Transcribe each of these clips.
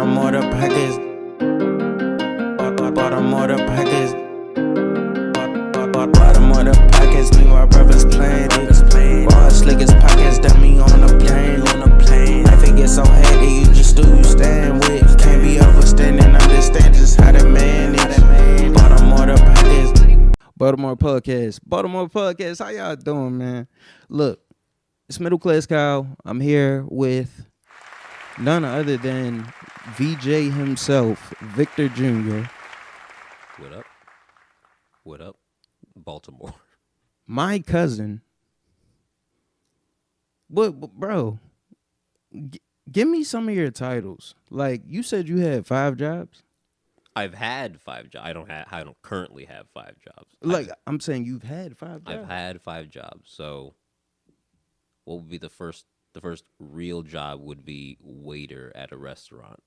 Baltimore the package. Baltimore the package. Baltimore the package. Me my brothers playing it. Raw slick as pockets. That me on the plane. Life it gets so heavy. You just do you stand with. Can't be overstanding. Understand just how the man is. Baltimore the package. Baltimore podcast. How y'all doing, man? Look, it's Middleclasskyle. I'm here with none other than VJ himself, Victor Jr. What up? What up, Baltimore? My cousin. But bro, give me some of your titles. Like, you said you had 5 jobs? I've had 5 jobs. I don't currently have 5 jobs. Like, I'm saying you've had 5 jobs. I've had 5 jobs. So, what would be the first real job would be waiter at a restaurant.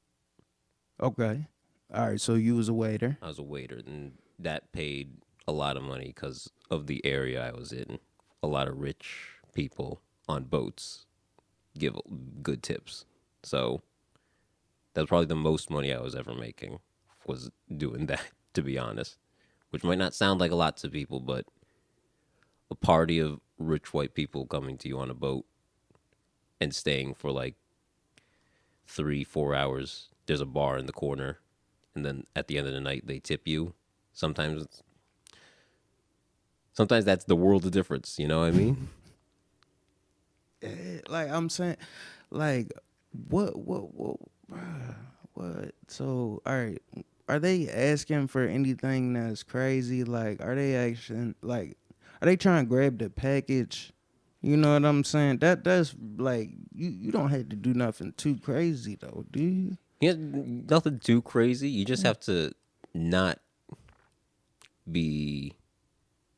Okay. All right, so you was a waiter. I was a waiter, and that paid a lot of money because of the area I was in. A lot of rich people on boats give good tips. So, that's probably the most money I was ever making, was doing that, to be honest. Which might not sound like a lot to people, but a party of rich white people coming to you on a boat and staying for like 3-4 hours. There's a bar in the corner, and then at the end of the night they tip you. Sometimes that's the world of difference, you know what I mean? Like, I'm saying, like, what? So, all right, are they asking for anything that's crazy? Like, are they trying to grab the package? You know what I'm saying? That's like, you don't have to do nothing too crazy though, do you? Yeah, nothing too crazy. You just have to not be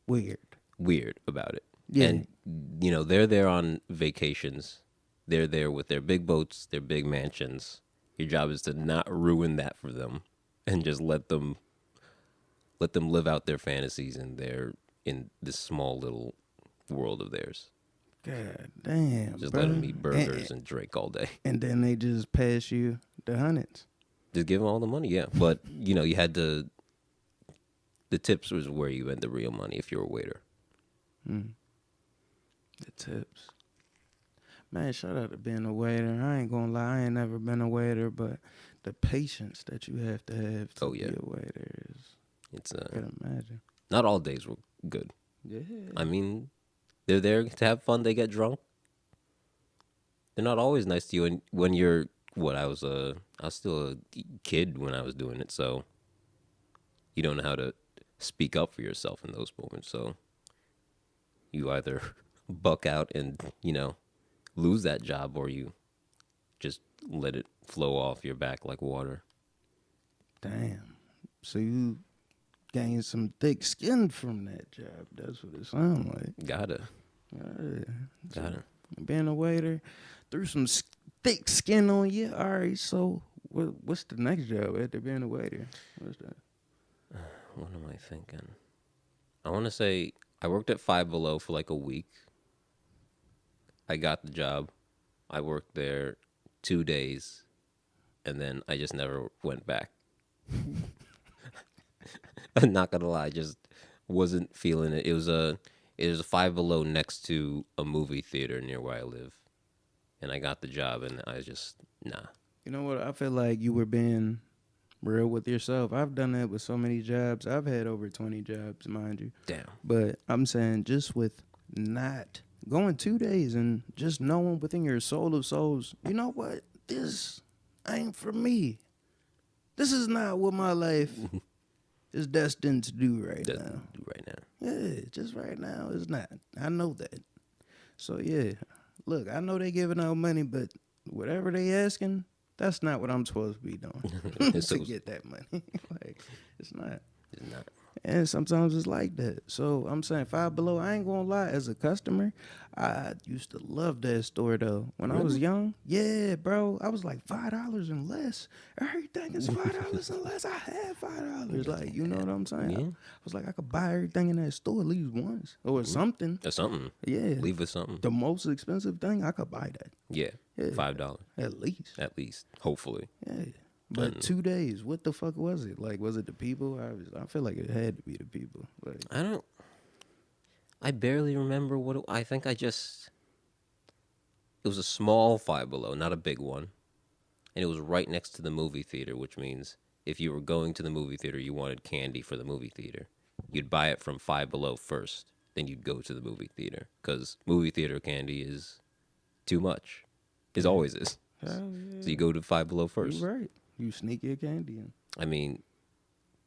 weird about it. Yeah. And, you know, they're there on vacations. They're there with their big boats, their big mansions. Your job is to not ruin that for them and just let them live out their fantasies in this small little world of theirs. God damn, Just bro. let them eat burgers and drink all day. And then they just pass you the hundreds. Just give them all the money, yeah. But, you know, you had to... The tips was where you had the real money if you're a waiter. The tips. Man, shout out to being a waiter. I ain't gonna lie, I ain't never been a waiter, but the patience that you have to be a waiter is... I can imagine. Not all days were good. Yeah. I mean, they're there to have fun. They get drunk. They're not always nice to you. And when you're... I was still a kid when I was doing it, so you don't know how to speak up for yourself in those moments. So you either buck out and, you know, lose that job, or you just let it flow off your back like water. Damn. So you gained some thick skin from that job. That's what it sounds like. Gotta. Being a waiter, threw some thick skin on you. All right, so what's the next job after being a waiter? What's that? What am I thinking? I want to say I worked at Five Below for like a week. I got the job. I worked there 2 days, and then I just never went back. I'm not gonna lie, I just wasn't feeling it. It was a Five Below next to a movie theater near where I live, and I got the job, and I just nah. You know what? I feel like you were being real with yourself. I've done that with so many jobs. I've had over 20 jobs, mind you. Damn. But I'm saying, just with not going 2 days and just knowing within your soul of souls, you know what? This ain't for me. This is not what my life is destined to do right now. Yeah, just right now, it's not. I know that. So, yeah. Look, I know they giving out money, but whatever they asking, that's not what I'm supposed to be doing to get that money. Like, it's not. It's not. And sometimes it's like that. So I'm saying Five Below, I ain't gonna lie, as a customer, I used to love that store though. When I was young, yeah, bro. I was like $5 and less. Everything is $5 and less. I had $5. Like, you know what I'm saying? Yeah. I was like, I could buy everything in that store at least once. Or something. Or something. Yeah. Leave with something. The most expensive thing, I could buy that. Yeah. $5. At least. At least. Hopefully. Yeah. But 2 days, what the fuck was it? Like, was it the people? I feel like it had to be the people. Like, I barely remember I think it was a small Five Below, not a big one. And it was right next to the movie theater, which means if you were going to the movie theater, you wanted candy for the movie theater. You'd buy it from Five Below first, then you'd go to the movie theater. Because movie theater candy is too much. It always is. hell yeah. So you go to Five Below first. You right. You sneak your candy in. I mean,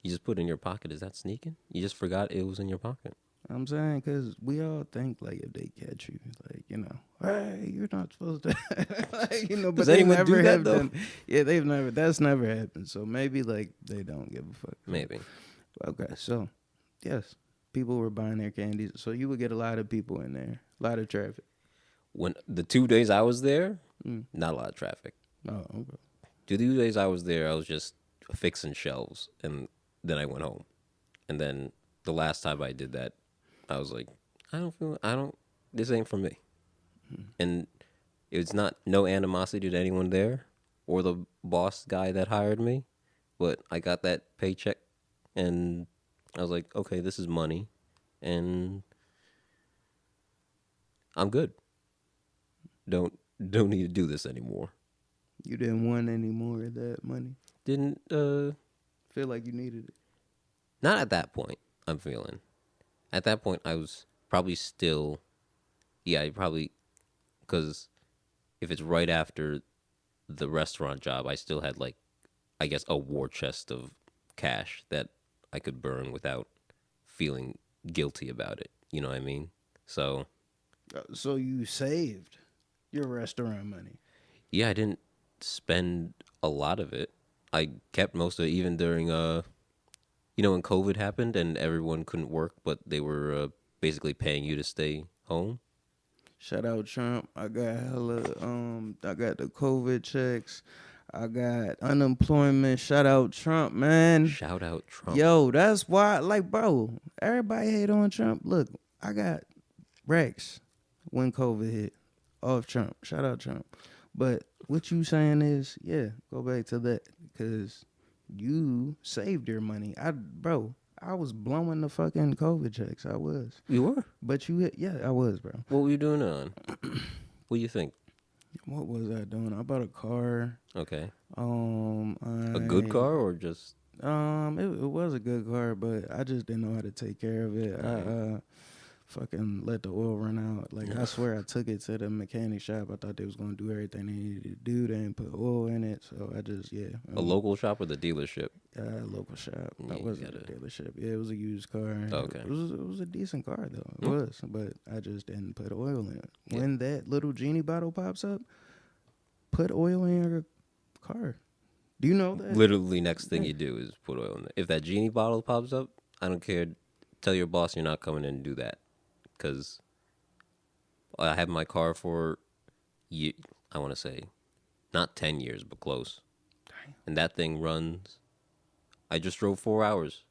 you just put it in your pocket. Is that sneaking? You just forgot it was in your pocket. I'm saying, because we all think, like, if they catch you, like, you know, hey, you're not supposed to, like, you know, but Does they anyone never do that, have though? done. Yeah, that's never happened. So maybe, like, they don't give a fuck. Maybe. Okay, so, yes, people were buying their candies. So you would get a lot of people in there, a lot of traffic. When the 2 days I was there, not a lot of traffic. Oh, okay. The 2 days I was there, I was just fixing shelves, and then I went home. And then the last time I did that, I was like, this ain't for me. And it's no animosity to anyone there or the boss guy that hired me, but I got that paycheck, and I was like, okay, this is money, and I'm good. Don't need to do this anymore. You didn't want any more of that money? Didn't Feel like you needed it? Not at that point, I'm feeling. At that point, I was probably still, because if it's right after the restaurant job, I still had, like, I guess, a war chest of cash that I could burn without feeling guilty about it. You know what I mean? So You saved your restaurant money? yeah, I didn't spend a lot of it. I kept most of it, even during when COVID happened and everyone couldn't work, but they were basically paying you to stay home. Shout out Trump. I got I got the COVID checks. I got unemployment. Shout out Trump, man. Shout out Trump. Yo, that's why, like, bro, everybody hate on Trump. Look, I got Rex when COVID hit off Trump. Shout out Trump. But what you saying is, yeah, go back to that, because you saved your money. I was blowing the fucking COVID checks. I was. You were? But I was, bro. What were you doing on? What do you think? What was I doing? I bought a car. Okay. A A good car or just? It was a good car, but I just didn't know how to take care of it. I fucking let the oil run out. Like, I swear I took it to the mechanic shop. I thought they was gonna do everything they needed to do. They didn't put oil in it, so I just A local shop or the dealership? Local shop. Yeah, That wasn't a dealership. Yeah, it was a used car. Okay. It was a decent car though. It was, but I just didn't put oil in it. When that little genie bottle pops up, put oil in your car. Do you know that? Literally, next thing you do is put oil in it. If that genie bottle pops up, I don't care. Tell your boss you're not coming in and do that. Because I had my car for, I want to say, not 10 years, but close. Dang. And that thing runs, I just drove 4 hours.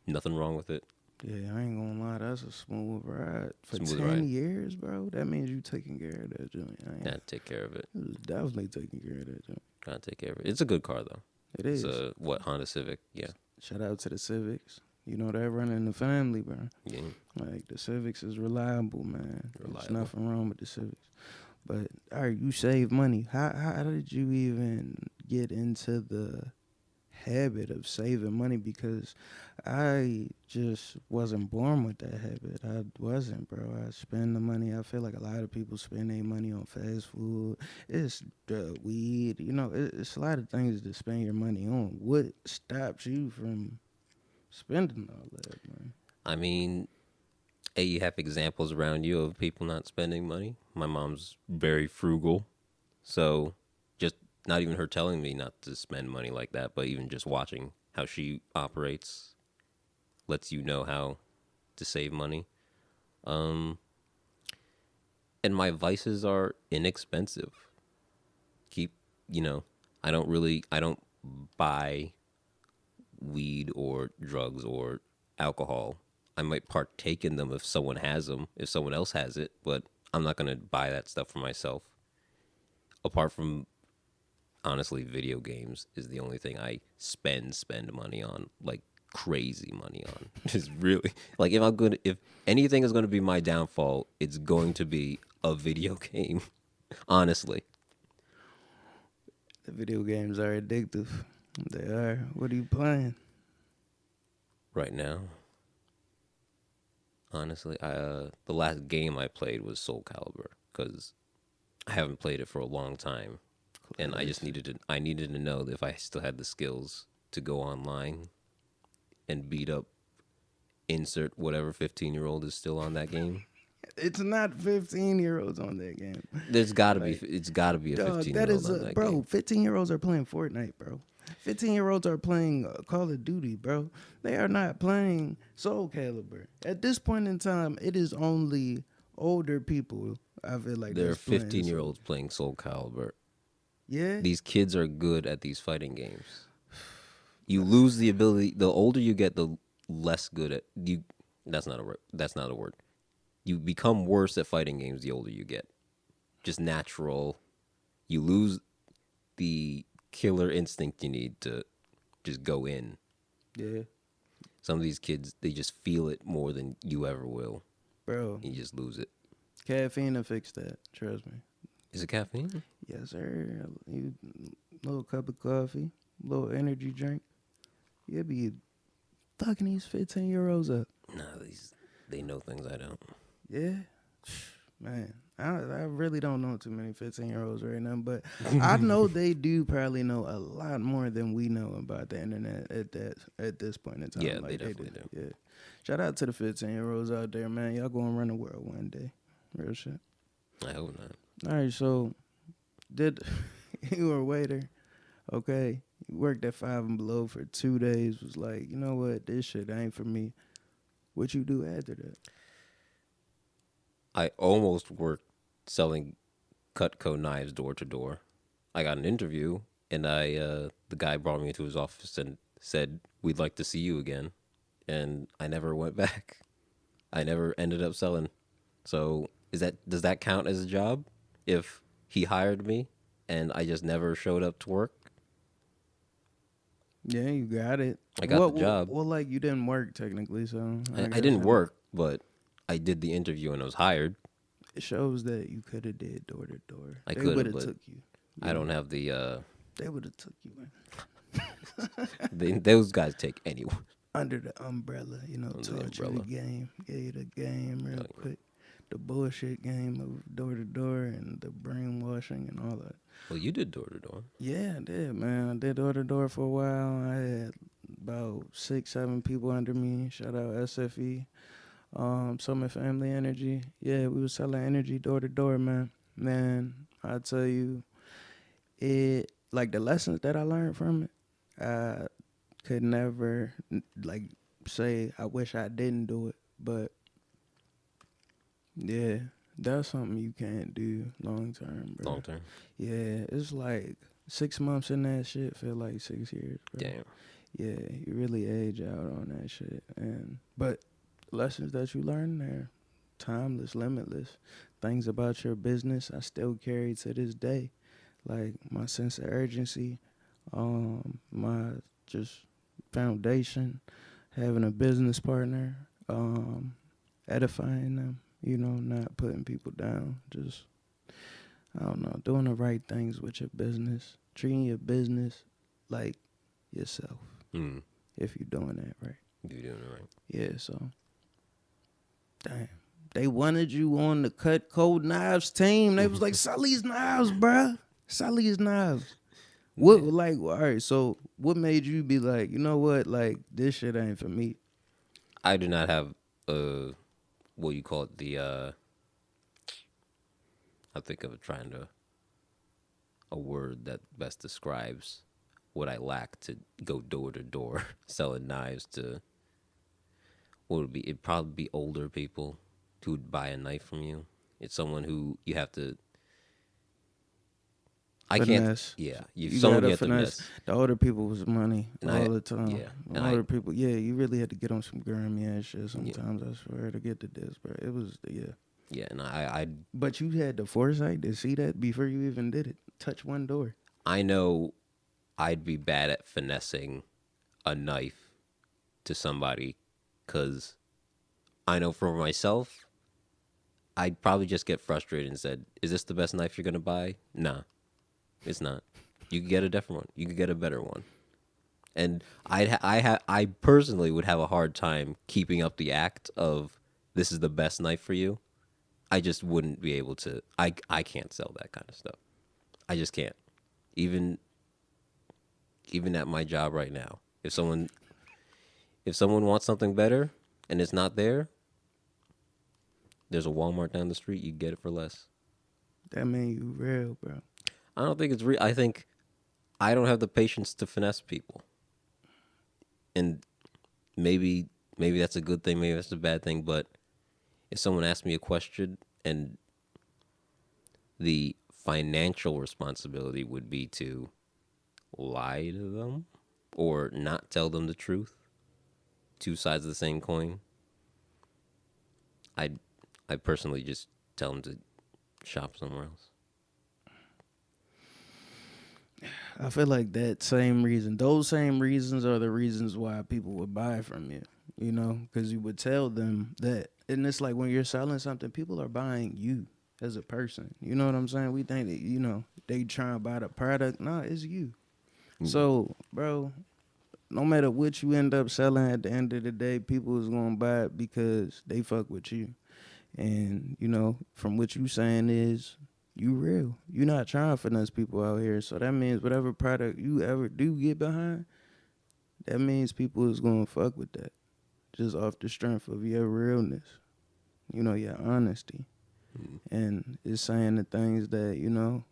Nothing wrong with it. Yeah, I ain't gonna lie, that's a smooth ride. For Smooth 10 ride. years, bro, that means you taking care of that joint. Gotta take care of it. You was definitely taking care of that joint. Gotta take care of it. It's a good car, though. It is. It's a, Honda Civic? Yeah. Shout out to the Civics. You know, they're running the family, bro. Yeah. Like, the Civics is reliable, man. There's Reliable. nothing wrong with the Civics. But, all right, you save money. How did you even get into the habit of saving money? Because I just wasn't born with that habit. I wasn't, bro. I spend the money. I feel like a lot of people spend their money on fast food. It's weed. You know, it's a lot of things to spend your money on. What stops you from spending all that, man? I mean, you have examples around you of people not spending money. My mom's very frugal. So just not even her telling me not to spend money like that, but even just watching how she operates lets you know how to save money. And my vices are inexpensive. I don't buy weed or drugs or alcohol. I might partake in them if someone has them, if someone else has it, but I'm not going to buy that stuff for myself. Apart from, honestly, video games is the only thing I spend money on, like crazy money on. Just really like if anything is going to be my downfall, it's going to be a video game. Honestly, The video games are addictive. They are. What are you playing? right now, honestly, the last game I played was Soul Calibur because I haven't played it for a long time, and I just needed to know if I still had the skills to go online and beat up insert whatever 15-year-old is still on that game. It's not 15-year-olds on that game. It's got to be a Dog, 15-year-old that is on that bro. game. 15-year-olds are playing Fortnite, bro. 15-year-olds are playing Call of Duty, bro. They are not playing Soul Calibur. At this point in time, it is only older people. I feel like There are that's playing 15-year-olds playing Soul Calibur. Yeah, These kids are good at these fighting games. You lose the ability. The older you get, the less good at you. That's not a word. That's not a word. You become worse at fighting games the older you get. Just natural. You lose the killer instinct you need to just go in. yeah, Some of these kids, they just feel it more than you ever will. bro. You just lose it. Caffeine will fix that. Trust me. Is it caffeine? Yes, sir. You little cup of coffee, little energy drink. You'll be fucking these 15-year-olds up. No, they know things I don't. Yeah, man. I really don't know too many 15-year-olds right now, but I know they do probably know a lot more than we know about the internet at this point in time. Yeah, like they definitely do. Yeah. Shout out to the 15-year-olds out there, man. Y'all gonna run the world one day. Real shit. I hope not. All right, so you were a waiter, okay? You worked at Five and Below for 2 days. Was like, you know what? This shit ain't for me. What you do after that? I almost worked selling Cutco knives door to door. I got an interview, and the guy brought me into his office and said, "We'd like to see you again," and I never went back. I never ended up selling. So does that count as a job? If he hired me and I just never showed up to work? Yeah, you got it. I got the job. Well, like you didn't work technically, so I guess didn't work, but I did the interview and I was hired. It shows that you could have did door to door. I They could would have, have but took you. I don't have the. They would have took you in. Those guys take anyone. Under the umbrella, you know, Under the taught you umbrella. the game. Gave you the game real Oh, yeah. quick. The bullshit game of door to door and the brainwashing and all that. Well, you did door to door. Yeah, I did, man. I did door to door for a while. I had about 6, 7 people under me. Shout out SFE. Summit Family Energy. Yeah, we was selling energy door to door, man. Man, I tell you, it like the lessons that I learned from it, I could never like say I wish I didn't do it, but yeah, that's something you can't do long term, bro. Long term. Yeah, it's like 6 months in that shit feel like 6 years, bro. Damn. Yeah, you really age out on that shit. But lessons that you learn there, timeless, limitless. Things about your business I still carry to this day. Like my sense of urgency, my just foundation, having a business partner, edifying them, you know, not putting people down. Just, I don't know, doing the right things with your business, treating your business like yourself. If you're doing that right. You're doing it right. Yeah, so. Damn. They wanted you on the Cutco Knives team. They was like, sell these knives, bruh. Sell these knives. What, like, all right, so what made you be like, you know what, like, this shit ain't for me? I do not have, what you call it, I think of a word that best describes what I lack to go door to door selling knives to, what would it be? It'd probably be older people who would buy a knife from you. It's someone who you have to. I Finesse. can't. Yeah, You someone gotta you have to finesse. finesse. The older people was money And all the time. yeah, The and older people, yeah, you really had to get on some grimy ass shit sometimes, I swear, to get to this, bro. It was, yeah. Yeah, and I But you had the foresight to see that before you even did it. Touch one door. I know I'd be bad at finessing a knife to somebody because I know for myself, I'd probably just get frustrated and said, "Is this the best knife you're gonna buy?" Nah, it's not. You can get a different one. You can get a better one. And I personally would have a hard time keeping up the act of this is the best knife for you. I just wouldn't be able to. I can't sell that kind of stuff. I just can't. Even at my job right now, if someone wants something better and it's not there, there's a Walmart down the street. You get it for less. That mean you real, bro. I don't think it's real. I think I don't have the patience to finesse people. And maybe that's a good thing, maybe that's a bad thing, but if someone asks me a question and the financial responsibility would be to lie to them or not tell them the truth, two sides of the same coin, I personally just tell them to shop somewhere else. I feel like those same reasons are the reasons why people would buy from you, you know, because you would tell them that. And it's like when you're selling something, people are buying you as a person. You know what I'm saying? We think that, you know, they trying to buy the product. No, it's you. Mm-hmm. So, bro, no matter what you end up selling at the end of the day, people is going to buy it because they fuck with you. And, you know, from what you saying is, you real. You not trying to finesse people out here. So that means whatever product you ever do get behind, that means people is going to fuck with that. Just off the strength of your realness. You know, your honesty. Mm-hmm. And it's saying the things that, you know,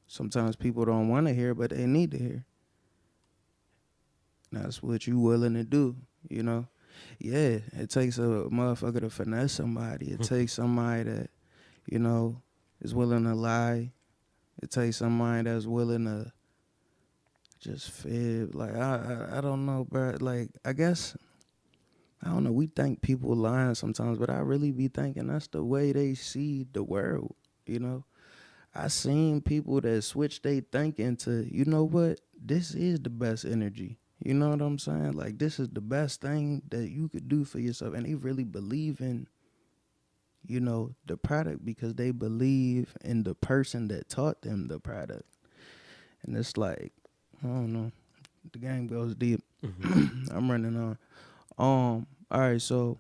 sometimes people don't want to hear, but they need to hear. And that's what you willing to do, you know. Yeah, it takes a motherfucker to finesse somebody. It takes somebody that, you know, is willing to lie. It takes somebody that's willing to just fib. Like, I don't know, bro. Like, I guess, I don't know. We think people lying sometimes, but I really be thinking that's the way they see the world, you know. I seen people that switch their thinking to, you know what, this is the best energy. You know what I'm saying? Like, this is the best thing that you could do for yourself. And they really believe in, you know, the product because they believe in the person that taught them the product. And it's like, I don't know. The game goes deep. Mm-hmm. I'm running on. All right, so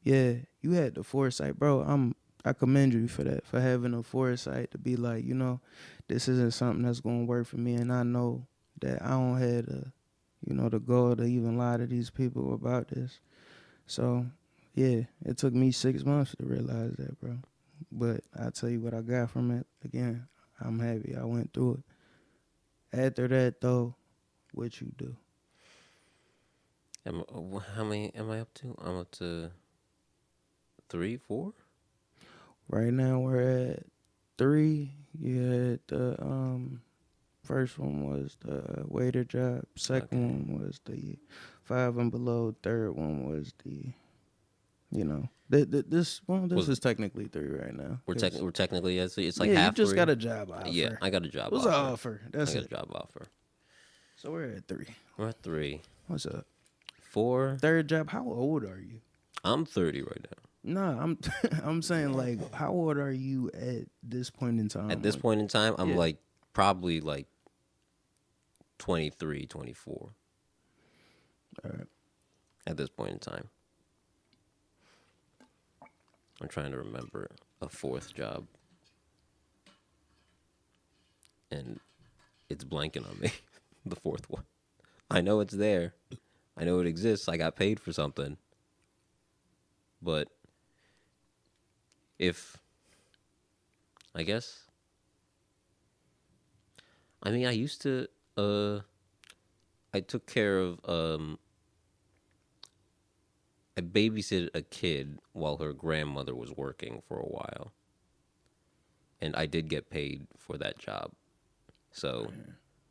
yeah, you had the foresight, bro. I commend you for that, for having a foresight to be like, you know, this isn't something that's gonna work for me, and I know that I don't have the, you know, the goal to even lie to these people about this. So yeah, it took me 6 months to realize that, bro. But I tell you what I got from it. Again, I'm happy I went through it. After that, though, what you do? How many am I up to? I'm up to 3, 4. Right now we're at 3. You had the first one was the waiter job. Second one was the 5 and below. Third one was the, you know, this is technically 3 right now. We're technically it's like yeah, half. You just 3. got a job offer. Yeah, I got a job. What's offer. An offer? That's I got a job offer. So we're at 3. We're at 3. What's up? 4. Third job. How old are you? I'm 30 right now. No, I'm saying, like, how old are you at this point in time? At this point in time, I'm like probably like 23, 24. All right. At this point in time. I'm trying to remember a 4th job. And it's blanking on me. The 4th one. I know it's there. I know it exists. I got paid for something. But I guess, I mean, I used to, I took care of, I babysitted a kid while her grandmother was working for a while. And I did get paid for that job. So,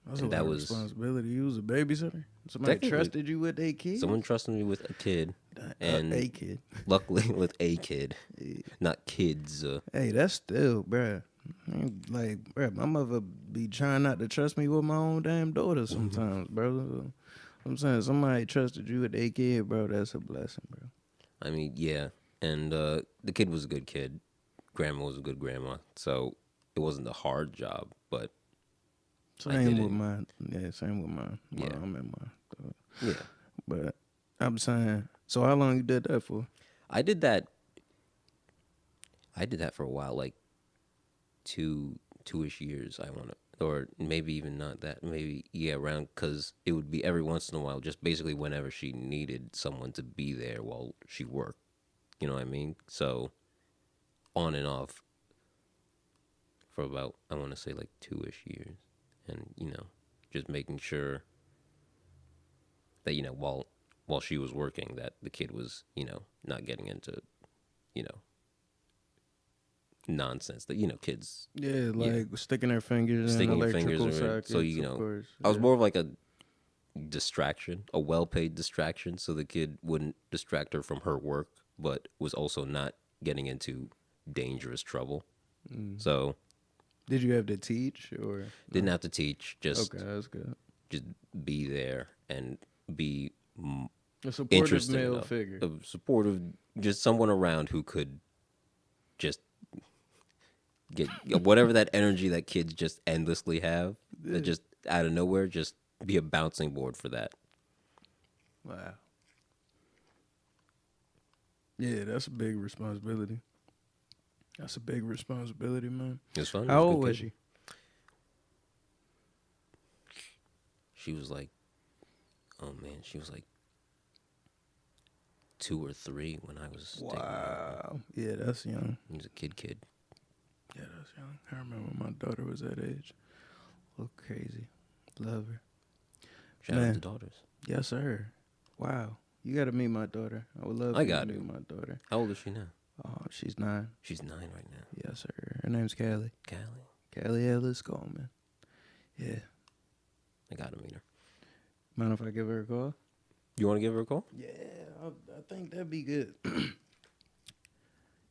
that's a lot of responsibility. You was a babysitter? Somebody trusted you with a kid? Someone trusted me with a kid. And a kid. Luckily with a kid. Yeah. Not kids. Hey, that's still, bruh. Like, bro, my mother be trying not to trust me with my own damn daughter sometimes, bro. I'm saying somebody trusted you with their kid, bro. That's a blessing, bro. I mean, yeah. And the kid was a good kid. Grandma was a good grandma. So it wasn't a hard job, but I Same with didn't. mine. Yeah, same with mine. Yeah. Mom and mine. Yeah. But I'm saying, so how long you did that for? I did that. I did that for a while, like two-ish years. I want to, or maybe even not that. Maybe around because it would be every once in a while, just basically whenever she needed someone to be there while she worked. You know what I mean? So on and off for about I want to say like 2-ish years, and just making sure that while she was working that the kid was not getting into you know nonsense that kids Yeah, like sticking their fingers in sticking your electrical fingers in. sockets. So Of course. I was Yeah. more of like a distraction, a well-paid distraction, so the kid wouldn't distract her from her work, but was also not getting into dangerous trouble. So Did you have to teach or didn't have to teach, just Okay, that's good. just be there and be A supportive interesting male enough, figure. a supportive, just someone around who could just get whatever that energy that kids just endlessly have, that just out of nowhere, just be a bouncing board for that. Wow. Yeah, that's a big responsibility. That's a big responsibility, man. It was fun. How old was she? She was like, oh man, she was like 2 or 3 when I was taking her. Wow. Yeah, that's young. He was a kid. Yeah, that's young. I remember when my daughter was that age. Look crazy. Love her. Shout out to daughters. Yes, sir. Wow. You got to meet my daughter. I would love I for you got to it. meet my daughter. How old is she now? Oh, she's 9. She's 9 right now. Yes, sir. Her name's Callie. Callie. Callie Ellis Coleman. Yeah. I gotta meet her. Mind if I give her a call? You want to give her a call? Yeah, I think that'd be good.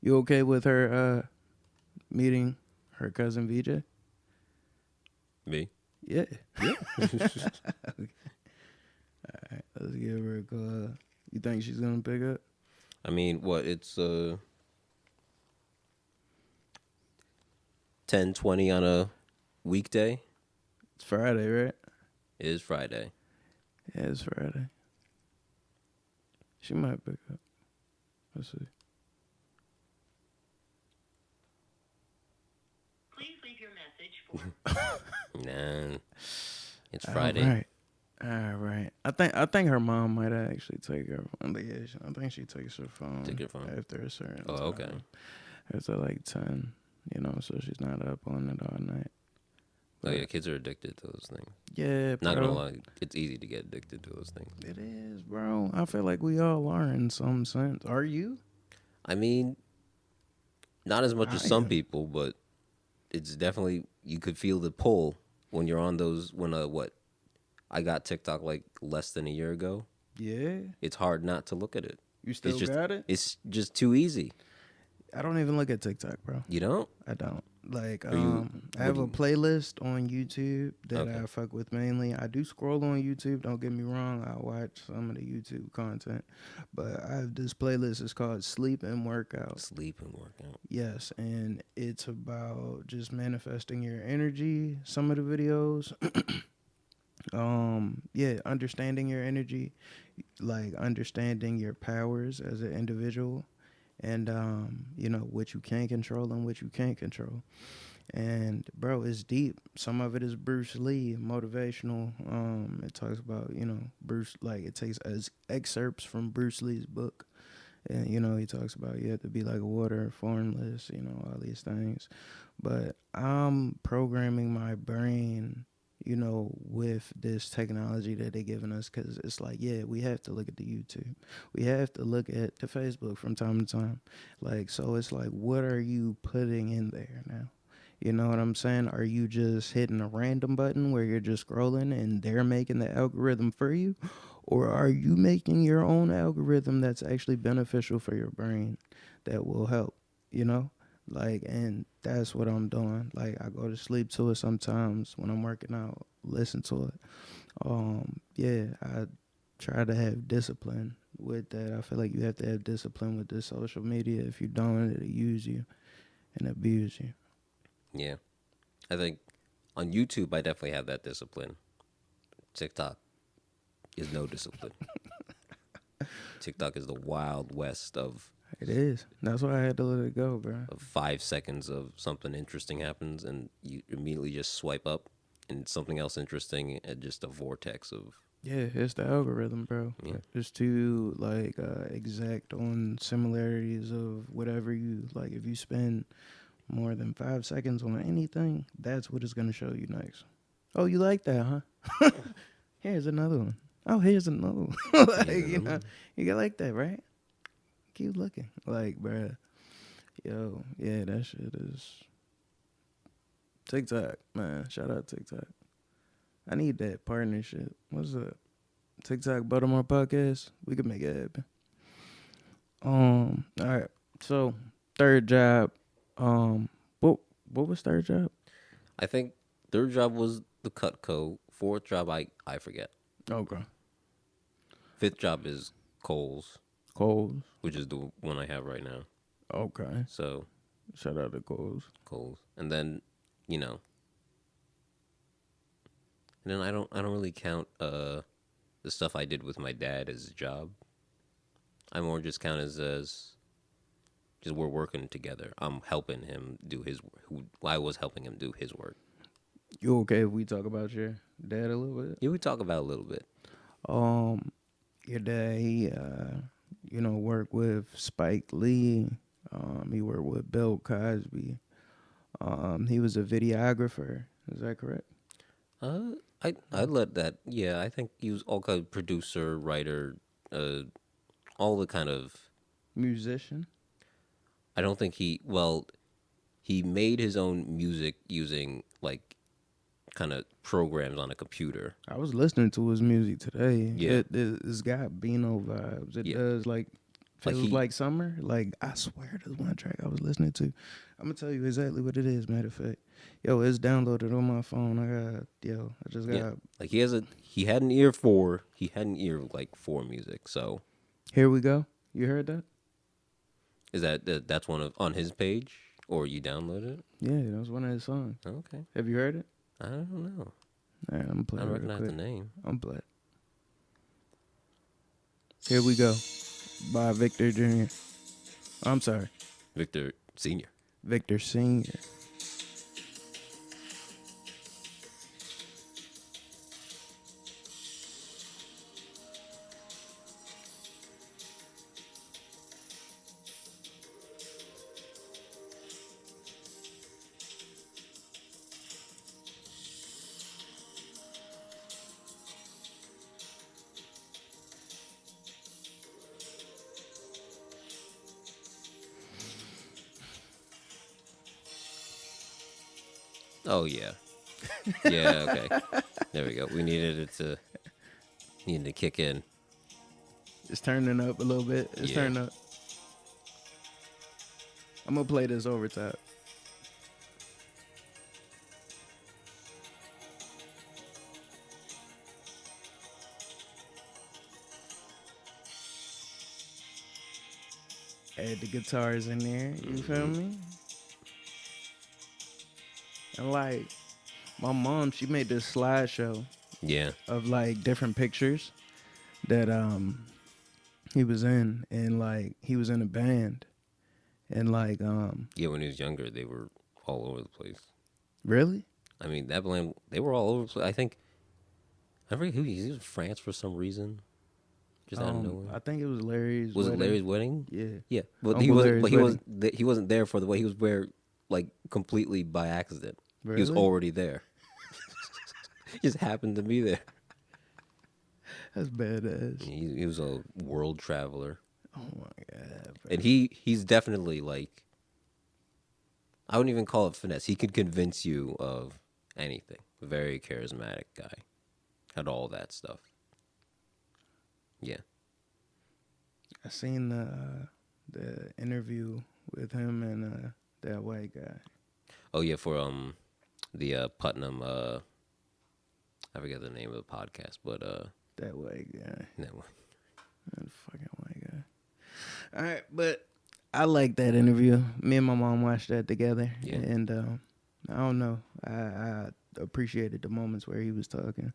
You okay with her meeting her cousin VJ? Me? Yeah. Okay. All right, let's give her a call. You think she's gonna pick up? I mean, what? It's 10:20 on a weekday. It's Friday, right? It is Friday. Yeah, it's Friday. She might pick up. Let's see. Please leave your message for Nah, it's Friday. All right. I think her mom might actually take her phone. But yeah, I think she takes her phone. Take her phone? After a certain Oh, time. okay. After like 10, so she's not up on it all night. Oh yeah, kids are addicted to those things. Yeah, bro. Not gonna lie, it's easy to get addicted to those things. It is, bro. I feel like we all are in some sense. Are you? I mean, not as much as I some am. people, but it's definitely, you could feel the pull when you're on those. I got TikTok like less than a year ago. Yeah. It's hard not to look at it. You still got it? It's just too easy. I don't even look at TikTok, bro. You don't? I don't. Like, you- I have what a do playlist on YouTube that Okay. I fuck with mainly. I do scroll on YouTube, don't get me wrong. I watch some of the YouTube content. But I have this playlist. It's called Sleep and Workout. Sleep and workout. Yes, and it's about just manifesting your energy. Some of the videos, understanding your energy, like understanding your powers as an individual, and what you can control and what you can't control. And bro, it's deep. Some of it is Bruce Lee motivational. It talks about Bruce, like it takes as excerpts from Bruce Lee's book. And, he talks about you have to be like water, formless, all these things. But I'm programming my brain, with this technology that they're giving us, because it's like, yeah, we have to look at the YouTube. We have to look at the Facebook from time to time. Like, so it's like, what are you putting in there now? You know what I'm saying? Are you just hitting a random button where you're just scrolling and they're making the algorithm for you? Or are you making your own algorithm that's actually beneficial for your brain that will help, Like, and that's what I'm doing. Like, I go to sleep to it sometimes when I'm working out, listen to it. Yeah, I try to have discipline with that. I feel like you have to have discipline with this social media. If you don't, it'll use you and abuse you. Yeah. I think on YouTube, I definitely have that discipline. TikTok is no discipline. TikTok is the wild west of It is. That's why I had to let it go, bro. 5 seconds of something interesting happens and you immediately just swipe up and something else interesting and just a vortex of Yeah, it's the algorithm, bro. Yeah. It's too like exact on similarities of whatever you like. If you spend more than 5 seconds on anything, that's what it's gonna show you next. Oh, you like that, huh? Here's another one. Oh, here's another one. Like, you know, you like that, right? Keep looking. Like, bruh. Yo, yeah, that shit is TikTok, man. Shout out TikTok. I need that partnership. What's up? TikTok Baltimore podcast. We could make it happen. All right. So third job. What was third job? I think third job was the Cutco. Fourth job I forget. Okay. Fifth job is Kohl's, Coles. which is the one I have right now. Okay. So Shout out to Coles. Kohl's. And then, you know. And then I don't really count the stuff I did with my dad as a job. I more just count as just we're working together. I'm helping him do his I was helping him do his work. You okay if we talk about your dad a little bit? Yeah, we talk about it a little bit. Your dad, he worked with Spike Lee. He worked with Bill Cosby. He was a videographer. Is that correct? I'd let that. Yeah, I think he was all kind of producer, writer, all the kind of. Musician. I don't think he made his own music using like kind of programs on a computer. I was listening to his music today. Yeah. It's got Beano vibes. It Yeah. does like Like feels he- like summer. Like I swear there's one track I was listening to. I'm gonna tell you exactly what it is. Matter of fact, yo, it's downloaded on my phone. I just got. Yeah. Like he had an ear for like for music. So Here we go. You heard that? is that's one of on his page or you downloaded it? Yeah, that was one of his songs. Okay, Have you heard it? I don't know. All right, I'm I playing don't it real recognize quick. the name. I'm playing. Here we go. By Victor Jr. I'm sorry, Victor Senior. Victor Sr. Oh yeah, yeah. Okay, there we go. We needed to kick in. It's turning up a little bit. It's Yeah. turning up. I'm gonna play this over top. Add the guitars in there. You feel me? And like, my mom, she made this slideshow Yeah, of like different pictures that he was in, and like he was in a band, and like yeah. When he was younger, they were all over the place. really. I mean, that band, they were all over the place. I think I forget who he was in France for some reason. Just out of I nowhere. think it was Larry's. Was it wedding. Larry's wedding? Yeah. Yeah, but Uncle Larry's he wedding. wasn't. He wasn't there for the way he was there, like completely by accident. He was Really? already there. He just happened to be there. That's badass. He was a world traveler, Oh my god. Bro. and he's definitely like. I wouldn't even call it finesse. He could convince you of anything. Very charismatic guy. Had all that stuff. Yeah. I seen the interview with him and That white guy. Oh yeah, for the Putnam I forget the name of the podcast, but That white guy. that one. That fucking white guy. All right, but I like that interview. Me and my mom watched that together, Yeah. and I don't know. I appreciated the moments where he was talking,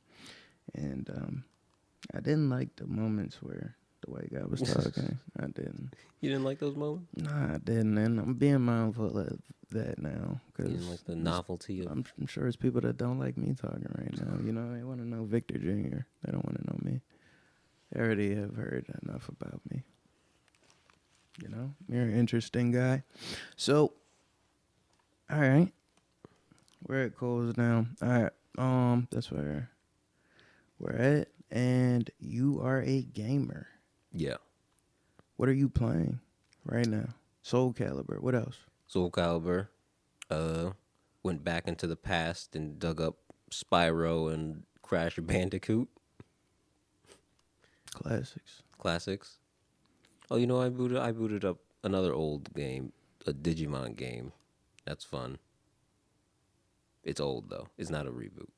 and I didn't like the moments where the white guy was talking. I didn't. You didn't like those moments? Nah, I didn't, and I'm being mindful of that now You because didn't like the novelty of I'm sure it's people that don't like me talking right now. You know, they want to know Victor Jr. They don't want to know me. They already have heard enough about me. You know, you're an interesting guy. So, all right, we're at Coles now. All right, that's where we're at, and you are a gamer. yeah. What are you playing right now? Soul Calibur. What else? Soul Calibur. Went back into the past and dug up Spyro and Crash Bandicoot Classics. Oh, you know, I booted up another old game, a Digimon game. That's fun. It's old though. It's not a reboot.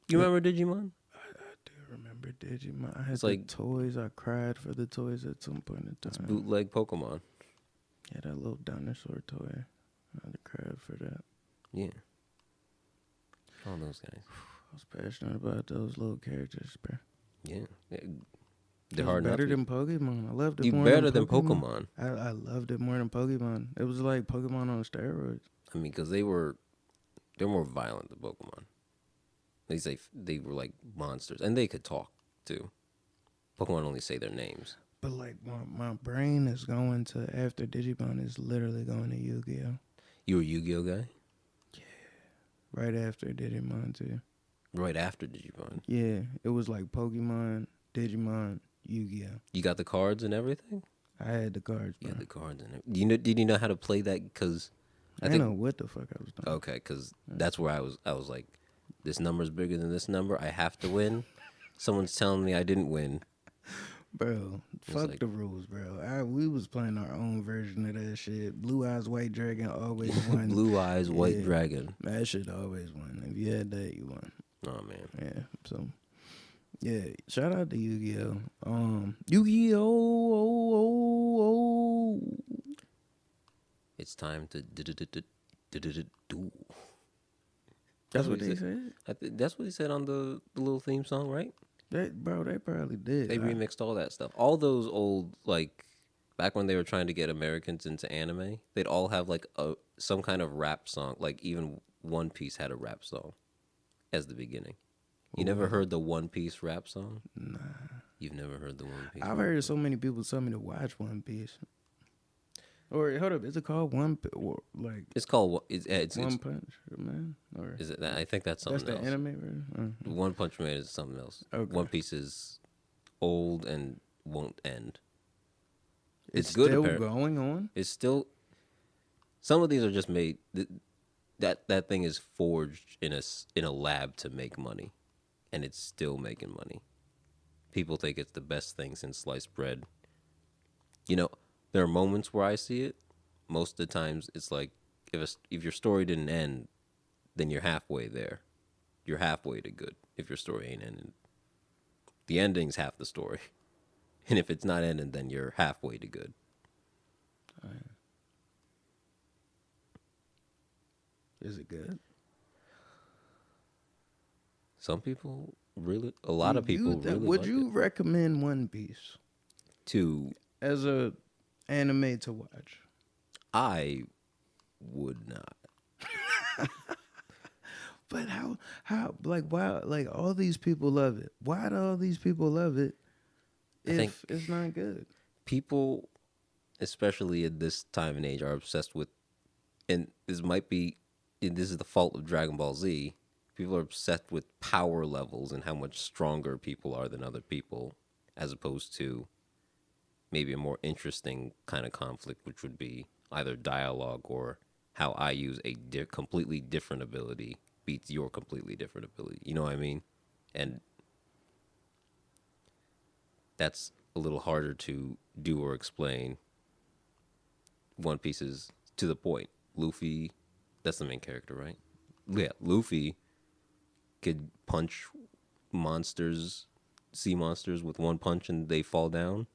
You remember Digimon? I do remember Digimon. I had It's the like- toys. I cried for the toys at some point in It's time. bootleg Pokemon. Yeah, that little dinosaur toy. I had to cry for that. Yeah. All those guys. I was passionate about those little characters, bro. Yeah. They're It was hard not better to. than Pokemon. I loved it You more better than than Pokemon. I loved it more than Pokemon. It was like Pokemon on steroids. I mean, because they're more violent than Pokemon. They were like monsters, and they could talk too. Pokemon only say their names. But like my brain is going to after Digimon is literally going to Yu-Gi-Oh. You a Yu-Gi-Oh guy? Right after Digimon too. Right after Digimon. Yeah, it was like Pokemon, Digimon, Yu-Gi-Oh. You got the cards and everything? I had the cards, You bro. had the cards and everything. Did you know how to play that? Because I didn't know what the fuck I was doing. Okay, because that's where I was like, this number's bigger than this number. I have to win. Someone's telling me I didn't win. Bro, fuck like- the rules, bro. We was playing our own version of that shit. Blue Eyes White Dragon always won. Blue Eyes, White Yeah. Dragon. That shit always won. If you had that, you won. Oh, man. Yeah. So, yeah. Shout out to Yu-Gi-Oh. Yu-Gi-Oh. It's time to do. That's what he they said. That's what he said on the little theme song, right? They probably did. They remixed all that stuff. All those old, like, back when they were trying to get Americans into anime, they'd all have, like, some kind of rap song. Like, even One Piece had a rap song as the beginning. You never heard the One Piece rap song? Nah. You've never heard the One Piece I've rap heard so many people tell me to watch One Piece. Or hold up, is it called like It's called, it's One Punch Man? Or is it that? I think that's something that's the else. anime version? One Punch Man is something else. Okay. One Piece is old and won't end. It's good, still apparently. going on. It's still. Some of these are just made. That thing is forged in a lab to make money, and it's still making money. People think it's the best thing since sliced bread. You know, there are moments where I see it. Most of the times, it's like if your story didn't end, then you're halfway there. You're halfway to good if your story ain't ended. The ending's half the story, and if it's not ending, then you're halfway to good. Is it good? Some people really, a lot of people really Would like you it. recommend One Piece To as a anime to watch? I would not. But how like why like all these people love it? Why do all these people love it I if think- it's not good? People, especially at this time and age, are obsessed with, and this is the fault of Dragon Ball Z. People are obsessed with power levels and how much stronger people are than other people, as opposed to maybe a more interesting kind of conflict, which would be either dialogue or how I use a completely different ability beats your completely different ability. You know what I mean? And that's a little harder to do or explain One Piece is to the point. Luffy, that's the main character, right? Yeah, Luffy could punch monsters, sea monsters, with one punch and they fall down.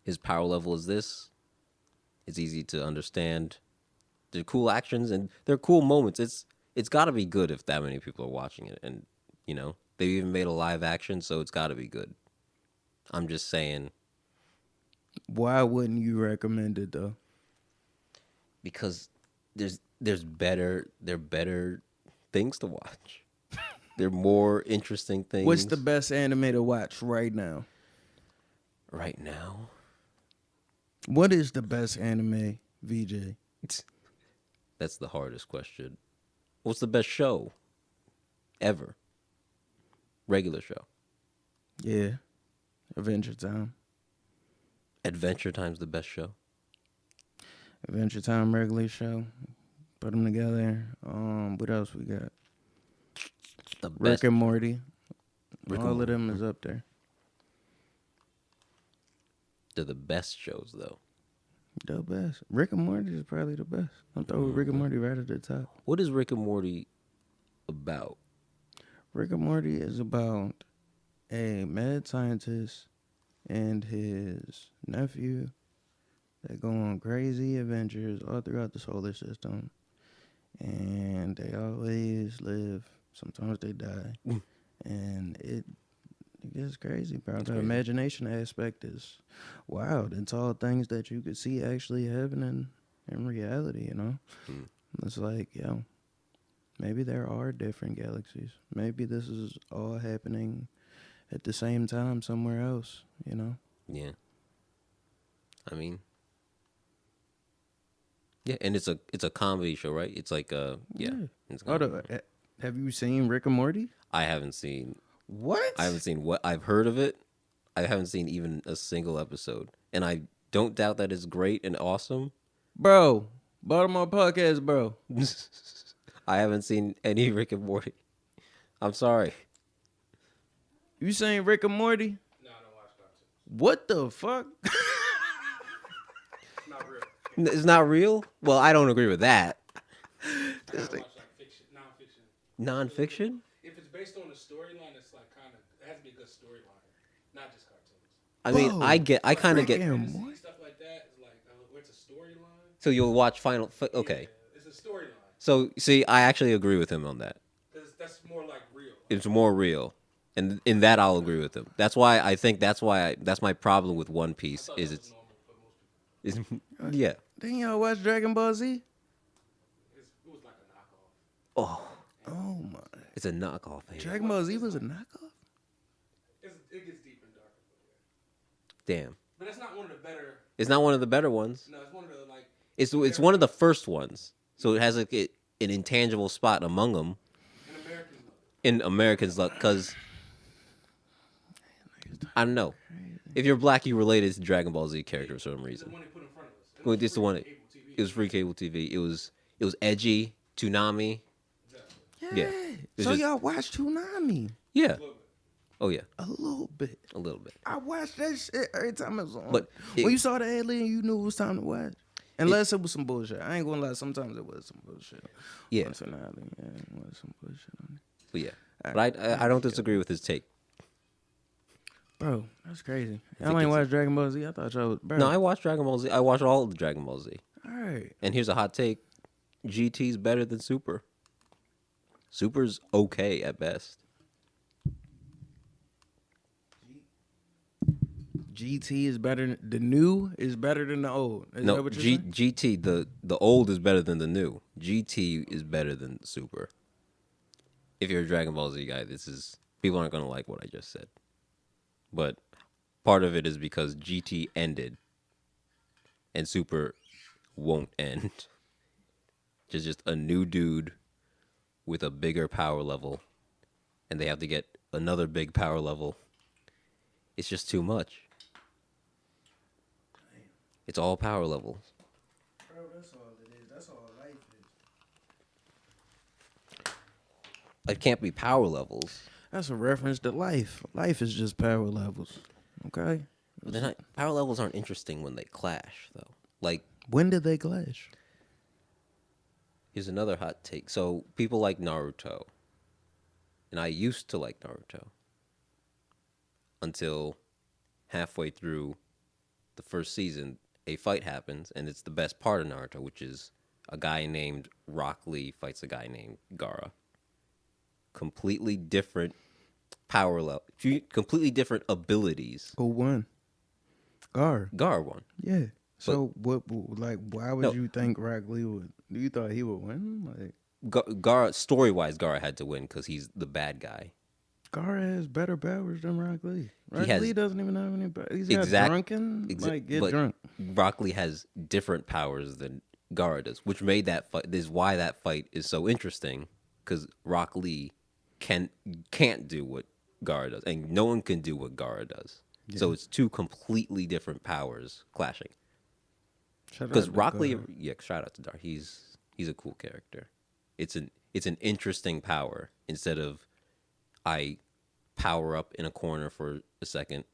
His power level is this. It's easy to understand. They're cool actions and they're cool moments. It's got to be good if that many people are watching it, and they've even made a live action, so it's got to be good. I'm just saying. Why wouldn't you recommend it though? Because there's better things to watch. They're more interesting things. What's the best anime to watch right now? Right now? What is the best anime, VJ? That's the hardest question. What's the best show ever? Regular show. Yeah. Adventure Time. Adventure Time's the best show. Adventure Time, regular show. Put them together. What else we got? The best. Rick and Morty. Rick and All of Morty. them is up there. They're the best shows, though. The best. Rick and Morty is probably the best. I'm throwing Rick and Morty right at the top. What is Rick and Morty about? Rick and Morty is about a mad scientist and his nephew that go on crazy adventures all throughout the solar system. And they always live. Sometimes they die. And it gets crazy, bro. The imagination aspect is wild. It's all things that you could see actually happening in reality, It's like, maybe there are different galaxies. Maybe this is all happening at the same time somewhere else, Yeah. I mean, yeah, and it's a comedy show, right? It's like It's Have you seen Rick and Morty? I haven't seen. What? I haven't seen what I've heard of it. I haven't seen even a single episode, and I don't doubt that it's great and awesome. Bro, Baltimore podcast, bro. I haven't seen any Rick and Morty. I'm sorry. You seen Rick and Morty? No, I don't watch cartoons. What the fuck? It's not real. It's not real? Well, I don't agree with that. I watch like fiction, nonfiction. Nonfiction? If it's based on a storyline, it's like kind of it has to be a good storyline, not just cartoons. I mean, Whoa. I kind of Rick get. and Fantasy, Morty? stuff like that is like where it's a storyline. So you'll watch Final. Okay. Yeah, it's a storyline So see, I actually agree with him on that. because that's more like real. It's more real, and in that I'll agree with him. That's why I think that's my problem with One Piece I thought is that it's was normal for most people. yeah. Didn't y'all watch Dragon Ball Z? It was like a knockoff. Oh, Oh my. it's a knockoff. Man. Dragon Ball Z was a knockoff? It gets deep and dark. Yeah. Damn, But it's not one of the better. it's not one of the better ones. No, it's one of the like. It's one of the first ones, so it has like an intangible spot among them In Americans love in Americans' luck because I don't know. If you're black, you related to Dragon Ball Z characters for some it. The reason. one they put in front of us. Well, it's the one. Cable TV. It was free cable TV. It was edgy. Toonami. Exactly. Yeah. It's So just- y'all watched Toonami? Yeah. A little bit. Oh yeah. A little bit. A little bit. I watched that shit every time it was on. But when you saw the alien, you knew it was time to watch. Unless it was some bullshit. I ain't gonna lie, sometimes it was some bullshit. Yeah. Once in a while, yeah, it was some bullshit on it. But yeah. But I don't disagree with his take. Bro, that's crazy. think Y'all ain't it's- watched Dragon Ball Z? I thought y'all was, bro. No, I watched Dragon Ball Z. I watched all of the Dragon Ball Z. All right. And here's a hot take: GT's better than Super. Super's okay at best. GT is better. The new is better than the old. Is that No, what you're saying? GT the old is better than the new. GT is better than Super. If you're a Dragon Ball Z guy, people aren't gonna like what I just said. But part of it is because GT ended, and Super won't end. Just a new dude with a bigger power level, and they have to get another big power level. It's just too much. It's all power levels. Bro, that's all it is. That's all life is. It can't be power levels. That's a reference to life. Life is just power levels. Okay? But power levels aren't interesting when they clash, though. Like When did they clash? Here's another hot take. So people like Naruto, and I used to like Naruto until halfway through the first season, a fight happens, and it's the best part of Naruto, which is a guy named Rock Lee fights a guy named Gaara. Completely different power level, completely different abilities. Who won? Gar. Gaara won. Yeah. So what? Like, why would No. you think Rock Lee would? You thought he would win? Like, Gaara, story-wise, Gaara had to win because he's the bad guy. Gar has better powers than Rock Lee. Rock has- Lee doesn't even have any. He's got Exact- drunken. Like, get but drunk. Rock Lee has different powers than Gaara does, which made that fight. This is why that fight is so interesting, because Rock Lee can't do what Gaara does, and no one can do what Gaara does. Yeah. So it's two completely different powers clashing. Shout out Because to Rock Lee, Gar. yeah, shout out to Dar. He's a cool character. It's an interesting power. Instead of I power up in a corner for a second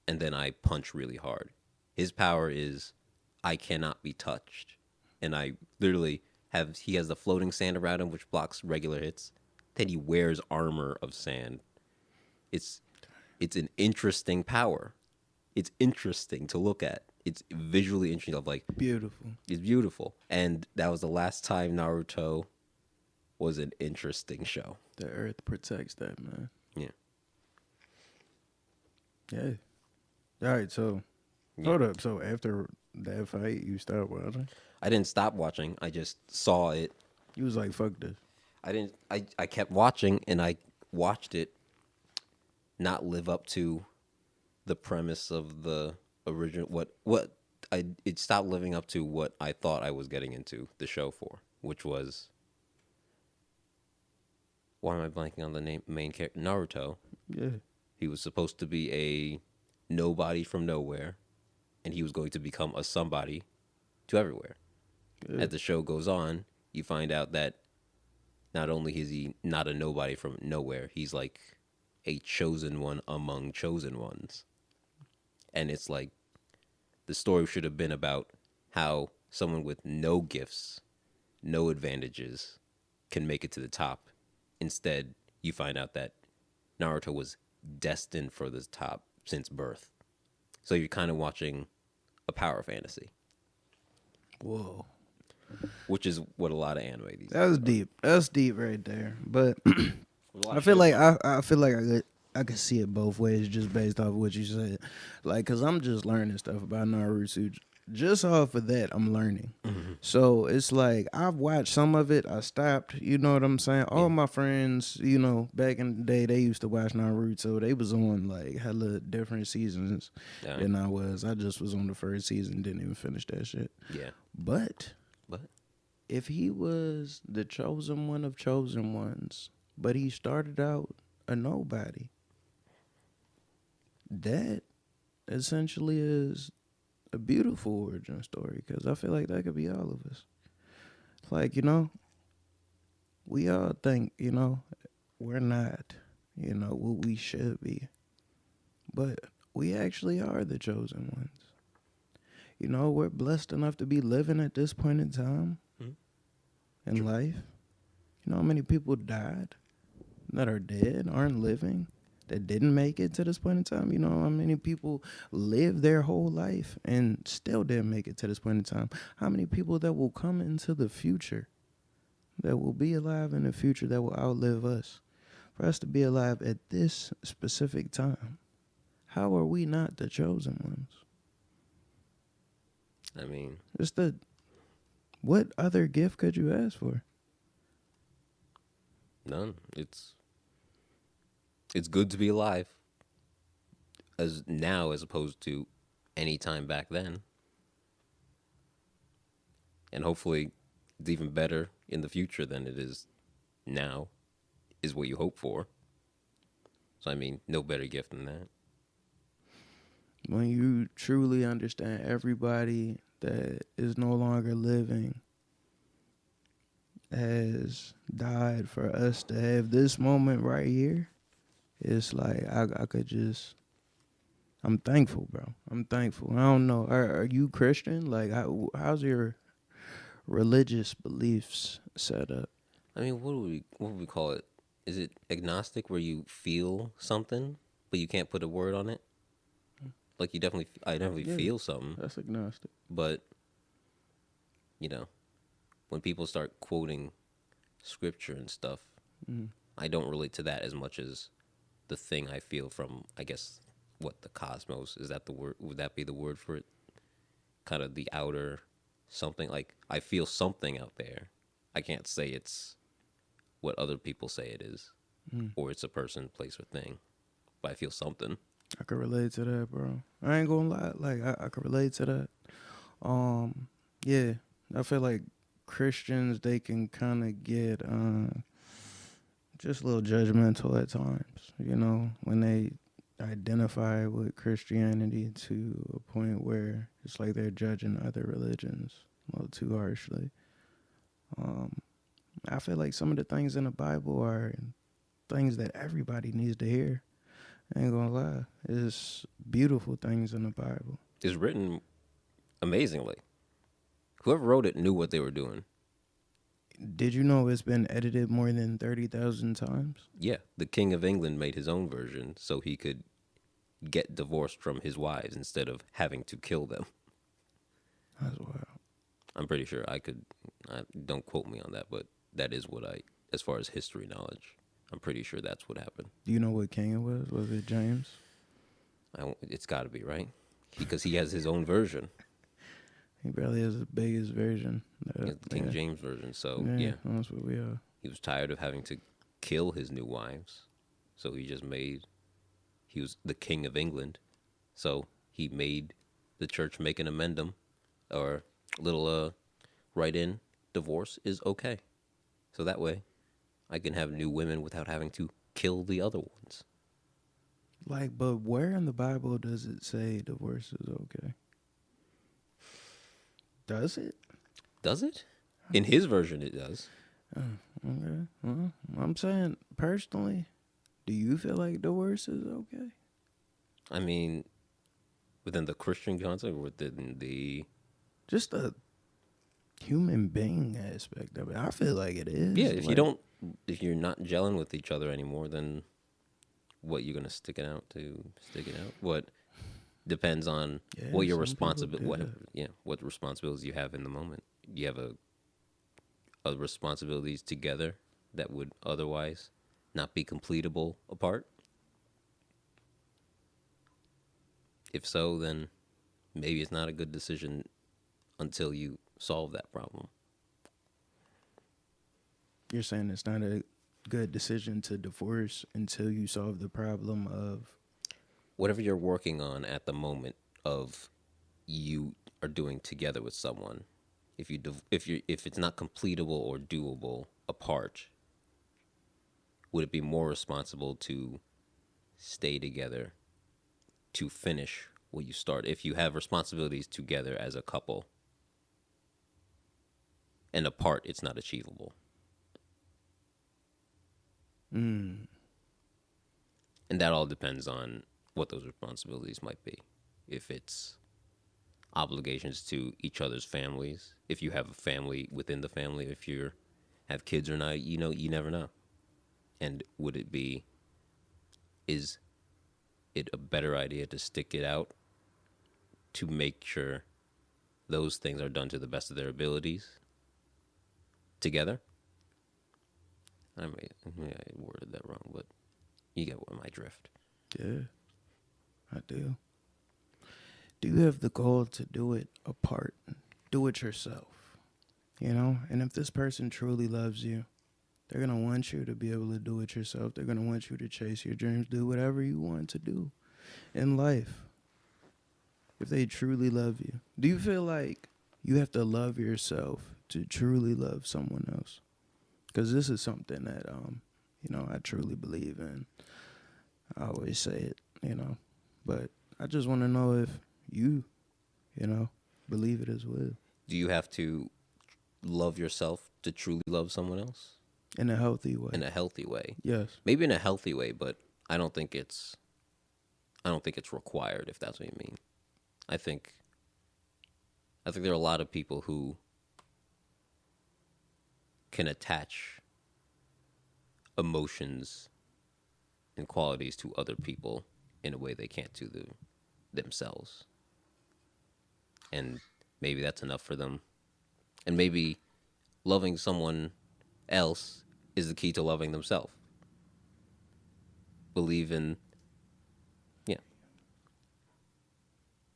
and then I punch really hard. His power is I cannot be touched, and I literally he has the floating sand around him which blocks regular hits. Then he wears armor of sand. It's an interesting power. It's interesting to look at. It's visually interesting. Of like, Beautiful. it's beautiful, and that was the last time Naruto was an interesting show. The earth protects that, man. Yeah. Yeah. All right. So, Yeah. hold up. So after that fight, you stopped watching. I didn't stop watching. I just saw it. You was like, "Fuck this." I didn't. I kept watching, and I watched it not live up to the premise of the original. It stopped living up to what I thought I was getting into the show for, which was, why am I blanking on the main character? Naruto. Yeah. He was supposed to be a nobody from nowhere, and he was going to become a somebody to everywhere. Yeah. As the show goes on, you find out that not only is he not a nobody from nowhere, he's like a chosen one among chosen ones. And it's like the story should have been about how someone with no gifts, no advantages can make it to the top. Instead, you find out that Naruto was destined for the top since birth. So you're kind of watching a power fantasy, Whoa. which is what a lot of anime these days That was are. deep. That's deep right there. But A lot I of feel shows like are- I feel like I could see it both ways just based off of what you said. Like, cause I'm just learning stuff about Naruto. Just off of that, I'm learning. So it's like I've watched some of it. I stopped. You know what I'm saying? All my friends, you know, back in the day, they used to watch Naruto. They was on like hella different seasons Yeah. than I was. I just was on the first season. Didn't even finish that shit. Yeah. But But if he was the chosen one of chosen ones, but he started out a nobody, that essentially is a beautiful origin story, because I feel like that could be all of us. Like, you know, we all think, you know, we're not, you know, what we should be, but we actually are the chosen ones. You know, we're blessed enough to be living at this point in time in life. You know how many people died that are dead, aren't living, that didn't make it to this point in time? You know how many people lived their whole life and still didn't make it to this point in time? How many people that will come into the future, that will be alive in the future, that will outlive us? For us to be alive at this specific time, how are we not the chosen ones? I mean, What other gift could you ask for? none. It's good to be alive as now as opposed to any time back then. And hopefully it's even better in the future than it is now, is what you hope for. So I mean, no better gift than that. When you truly understand everybody that is no longer living has died for us to have this moment right here, it's like I I'm thankful, bro. I'm thankful. I don't know. Are you Christian? Like, how's your religious beliefs set up? I mean, what would we call it? Is it agnostic, where you feel something but you can't put a word on it? Like I definitely Yeah, feel something, that's agnostic. but you know, when people start quoting scripture and stuff, I don't relate to that as much as the thing I feel from, I guess, what the cosmos, is that the word? Would that be the word for it? Kind of the outer something. Like, I feel something out there. I can't say it's what other people say it is, or it's a person, place, or thing, but I feel something. I could relate to that, bro. I ain't gonna lie. Like, I could relate to that. Yeah, I feel like Christians, they can kind of get just a little judgmental at times, you know, when they identify with Christianity to a point where it's like they're judging other religions a little too harshly. I feel like some of the things in the Bible are things that everybody needs to hear. I ain't gonna lie. It's beautiful things in the Bible. It's written amazingly. Whoever wrote it knew what they were doing. Did you know it's been edited more than 30,000 times? Yeah, the King of England made his own version so he could get divorced from his wives instead of having to kill them. That's wild. I'm pretty sure don't quote me on that, but that is what as far as history knowledge, I'm pretty sure that's what happened. Do you know what king it was? Was it James? It's got to be, right? Because he has his own version. He probably has the biggest version. The King James version. So, yeah. That's what we are. He was tired of having to kill his new wives. So he was the King of England. So he made the church make an amendum, or little write-in, divorce is okay. So that way I can have new women without having to kill the other ones. Like, but where in the Bible does it say divorce is okay? Does it? Does it? In his version, it does. Okay. Well, I'm saying, personally, do you feel like divorce is okay? I mean, within the Christian concept, or within the... Just the human being aspect of it. I feel like it is. Yeah, if you're not gelling with each other anymore, then what, you're going to stick it out? What depends on what your responsibility, what responsibilities you have in the moment. You have a responsibilities together that would otherwise not be completable apart. If so, then maybe it's not a good decision until you solve that problem. You're saying it's not a good decision to divorce until you solve the problem of whatever you're working on at the moment of you are doing together with someone. If it's not completable or doable apart, would it be more responsible to stay together to finish what you start? If you have responsibilities together as a couple and apart, it's not achievable. And that all depends on what those responsibilities might be. If it's obligations to each other's families, if you have a family within the family, if you have kids or not, you never know. And is it a better idea to stick it out to make sure those things are done to the best of their abilities together? I worded that wrong, but you get my drift. Yeah, I do. Do you have the goal to do it apart? Do it yourself, you know? And if this person truly loves you, they're going to want you to be able to do it yourself. They're going to want you to chase your dreams, do whatever you want to do in life. If they truly love you. Do you feel like you have to love yourself to truly love someone else? Because this is something that, I truly believe in. I always say it, But I just want to know if you, believe it as well. Do you have to love yourself to truly love someone else? In a healthy way. In a healthy way. Yes. Maybe in a healthy way, but I don't think it's I don't think it's required, if that's what you mean. I think there are a lot of people who can attach emotions and qualities to other people in a way they can't to themselves. And maybe that's enough for them. And maybe loving someone else is the key to loving themselves. Believe in, yeah.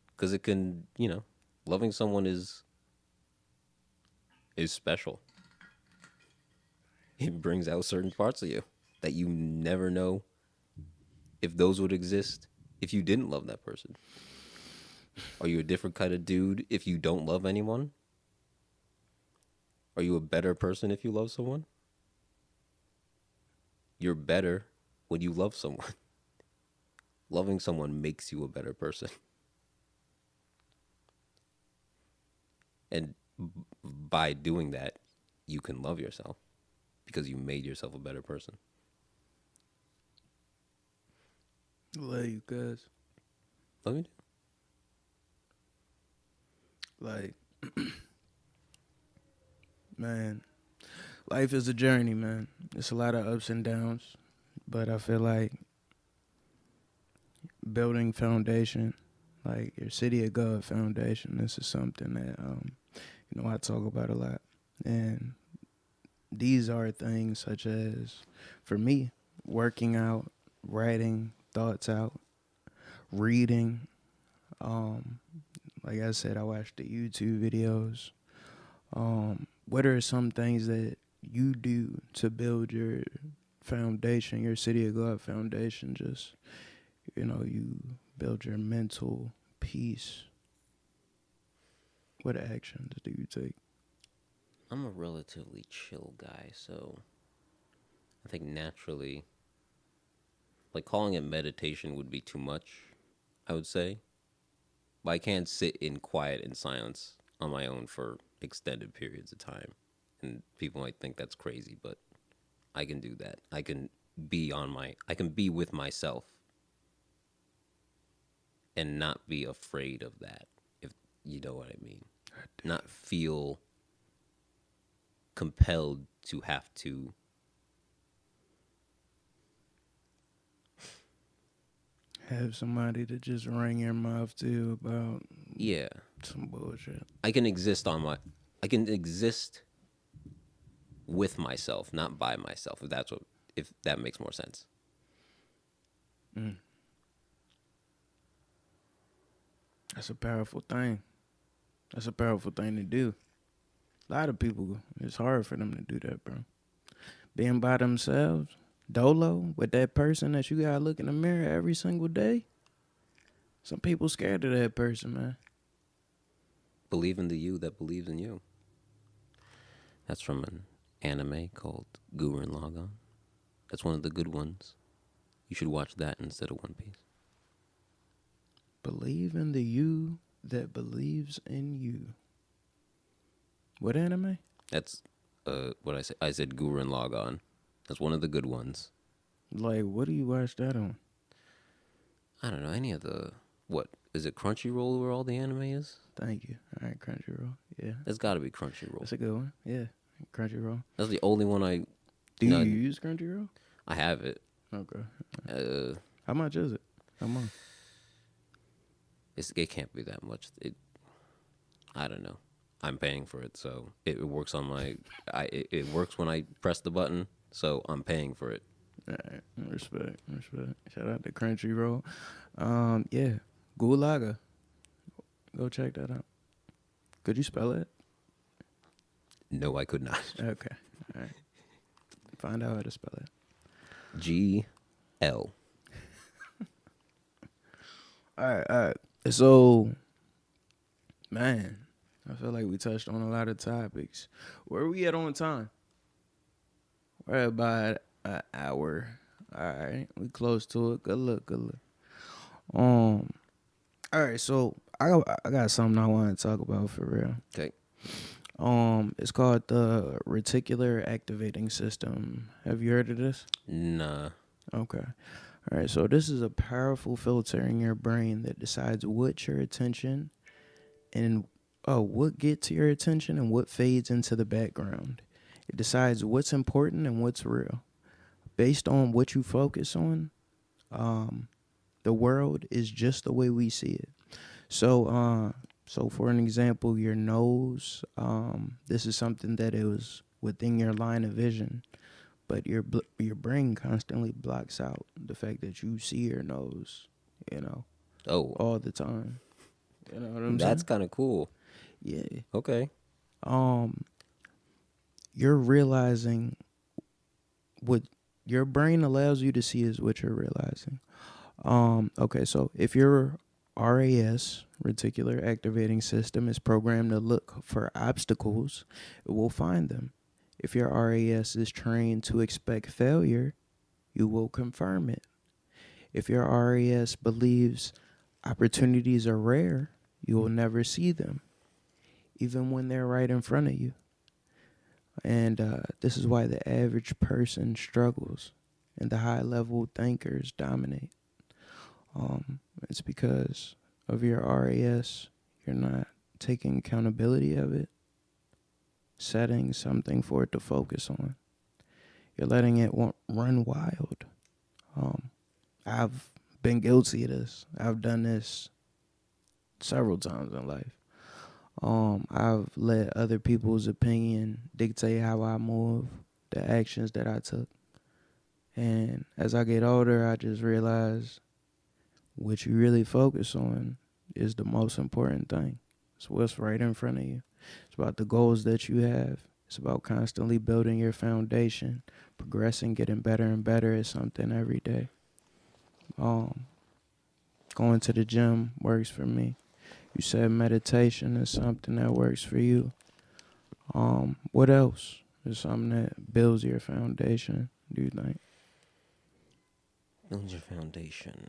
Because it can, loving someone is special. It brings out certain parts of you that you never know if those would exist if you didn't love that person. Are you a different kind of dude if you don't love anyone? Are you a better person if you love someone? You're better when you love someone. Loving someone makes you a better person. And by doing that, you can love yourself because you made yourself a better person. Love you, cuz. Love you. Like, man, life is a journey, man. It's a lot of ups and downs, but I feel like building foundation, like your City of God foundation, this is something that, I talk about a lot. And these are things such as, for me, working out, writing thoughts out, reading. Like I said, I watch the YouTube videos. What are some things that you do to build your foundation, your City of God foundation? Just, you build your mental peace. What actions do you take? I'm a relatively chill guy, so I think naturally, like calling it meditation would be too much, I would say. But I can't sit in quiet and silence on my own for extended periods of time. And people might think that's crazy, but I can do that. I can be with myself and not be afraid of that, if you know what I mean. Not feel compelled to have to have somebody to just ring your mouth to about some bullshit. I can exist with myself, not by myself, if that makes more sense. That's a powerful thing. That's a powerful thing to do. A lot of people, it's hard for them to do that, bro. Being by themselves, dolo, with that person that you gotta look in the mirror every single day. Some people scared of that person, man. Believe in the you that believes in you. That's from an anime called Gurren Lagann. That's one of the good ones. You should watch that instead of One Piece. Believe in the you that believes in you. What anime? That's what I said. I said Gurren Lagann. That's one of the good ones. Like, what do you watch that on? I don't know, any of the... What? Is it Crunchyroll where all the anime is? Thank you. All right, Crunchyroll. Yeah. It's got to be Crunchyroll. That's a good one. Yeah, Crunchyroll. That's the only one I... Do you use Crunchyroll? I have it. Okay. How much is it? How much? It can't be that much. I don't know. I'm paying for it, so it works on my... It works when I press the button, so I'm paying for it. All right. Respect. Shout out to Crunchyroll. Yeah. Gulaga. Go check that out. Could you spell it? No, I could not. Okay. All right. Find out how to spell it. GL. All right. So, man, I feel like we touched on a lot of topics. Where are we at on time? We're at about an hour. All right. We close to it. Good look. All right. So, I got something I want to talk about for real. Okay. It's called the reticular activating system. Have you heard of this? Nah. Okay. All right, so this is a powerful filter in your brain that decides what your attention and what gets your attention and what fades into the background. It decides what's important and what's real. Based on what you focus on, the world is just the way we see it. So for an example, your nose, this is something that it was within your line of vision, but your brain constantly blocks out the fact that you see your nose, Oh, all the time. You know what I'm that's saying? kind of cool. Yeah. Okay. You're realizing what your brain allows you to see is what you're realizing. Okay, so if your RAS, reticular activating system, is programmed to look for obstacles, it will find them. If your RAS is trained to expect failure, you will confirm it. If your RAS believes opportunities are rare, you will never see them, even when they're right in front of you. And this is why the average person struggles and the high level thinkers dominate. It's because of your RAS, you're not taking accountability of it, setting something for it to focus on. You're letting it run wild. I've been guilty of this. I've done this several times in life. I've let other people's opinion dictate how I move, the actions that I took. And as I get older, I just realize what you really focus on is the most important thing. It's what's right in front of you. It's about the goals that you have. It's about constantly building your foundation, progressing, getting better and better at something every day. Going to the gym works for me. You said meditation is something that works for you. What else is something that builds your foundation, do you think? Build your foundation.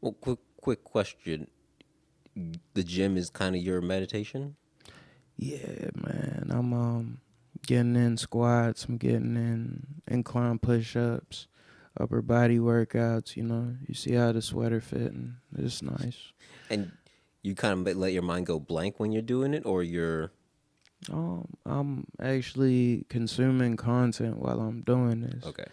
Well, quick question. The gym is kind of your meditation? Yeah, man. I'm getting in squats, I'm getting in incline push-ups, upper body workouts, You see how the sweater fit, and it's nice. And you kind of let your mind go blank when you're doing it, or you're... I'm actually consuming content while I'm doing this. Okay.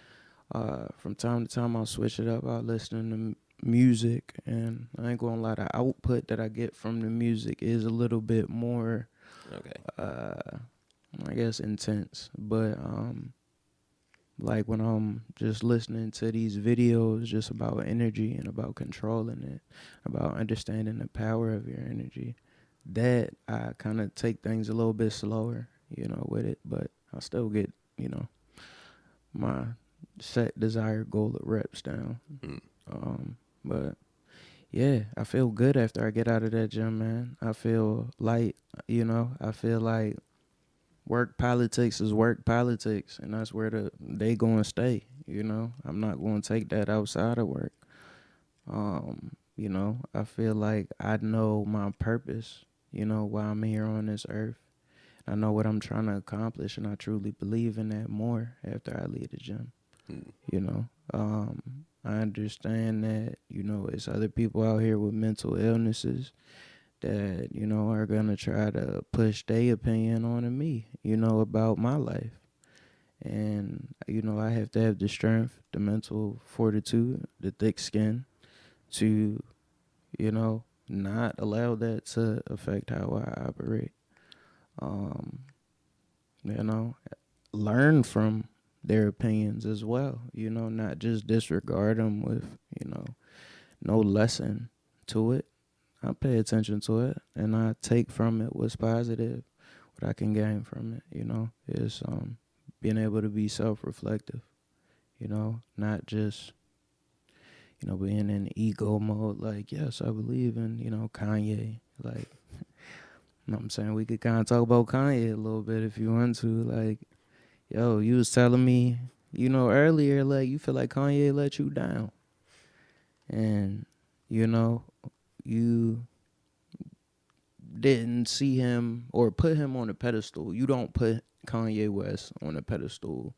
From time to time, I'll switch it up. I'll listen to music, and I ain't gonna lie, the output that I get from the music is a little bit more, Okay. I guess, intense. But like when I'm just listening to these videos just about energy and about controlling it, about understanding the power of your energy, that I kind of take things a little bit slower, with it, but I still get, my set desired goal of reps down. But yeah, I feel good after I get out of that gym, man. I feel light, I feel like work politics is work politics, and that's where they gonna stay, I'm not gonna take that outside of work. I feel like I know my purpose, why I'm here on this earth. I know what I'm trying to accomplish, and I truly believe in that more after I leave the gym. I understand that, it's other people out here with mental illnesses that, are going to try to push their opinion on me, about my life. And, I have to have the strength, the mental fortitude, the thick skin to, not allow that to affect how I operate. Learn from their opinions as well, not just disregard them with, no lesson to it. I pay attention to it, and I take from it what's positive, what I can gain from it, is being able to be self-reflective, not just, being in ego mode, like, yes, I believe in, Kanye, like, you know what I'm saying? We could kind of talk about Kanye a little bit if you want to. Like, yo, you was telling me, earlier, like, you feel like Kanye let you down. And, you didn't see him or put him on a pedestal. You don't put Kanye West on a pedestal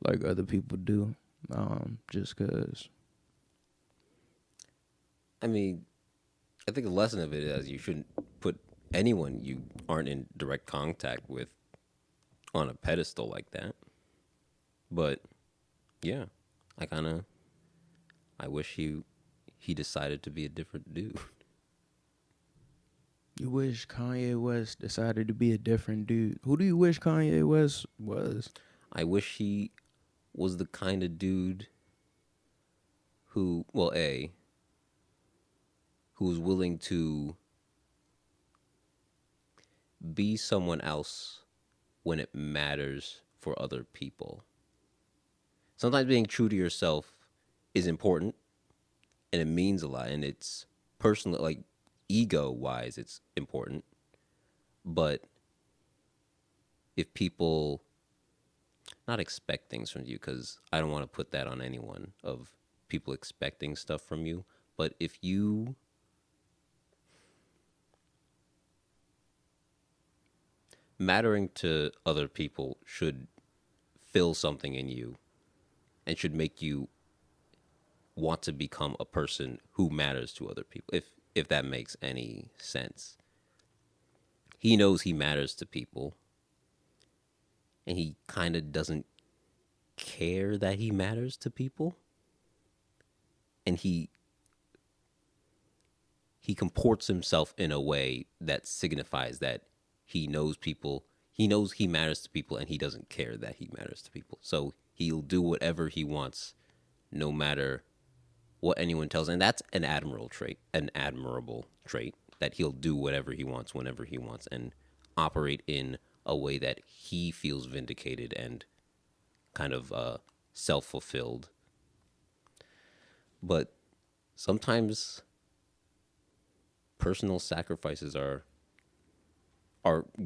like other people do, just cause. I mean, I think the lesson of it is you shouldn't put anyone you aren't in direct contact with on a pedestal like that. But yeah, I wish he decided to be a different dude. You wish Kanye West decided to be a different dude. Who do you wish Kanye West was? I wish he was the kind of dude who, well, who's willing to be someone else when it matters for other people. Sometimes being true to yourself is important and it means a lot, and it's personal, like ego wise, it's important. But if people not expect things from you, because I don't want to put that on anyone of people expecting stuff from you, but if you mattering to other people should fill something in you and should make you want to become a person who matters to other people, if that makes any sense. He knows he matters to people, and he kind of doesn't care that he matters to people, and he comports himself in a way that signifies that he knows people, he knows he matters to people, and he doesn't care that he matters to people. So he'll do whatever he wants, no matter what anyone tells him. And that's an admirable trait, that he'll do whatever he wants, whenever he wants, and operate in a way that he feels vindicated and kind of self-fulfilled. But sometimes personal sacrifices are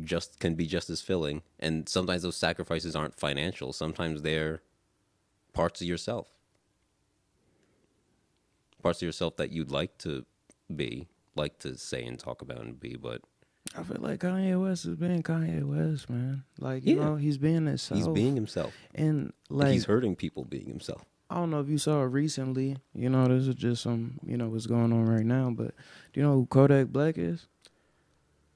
just can be just as filling, and sometimes those sacrifices aren't financial. Sometimes they're parts of yourself. Parts of yourself that you'd like to say and talk about and be, but I feel like Kanye West is being Kanye West, man. Like, you Yeah. know, he's being himself. he's being himself. And, And like, he's hurting people being himself. I don't know if you saw it recently. You know, this is just some, you know, what's going on right now. But do you know who Kodak Black is?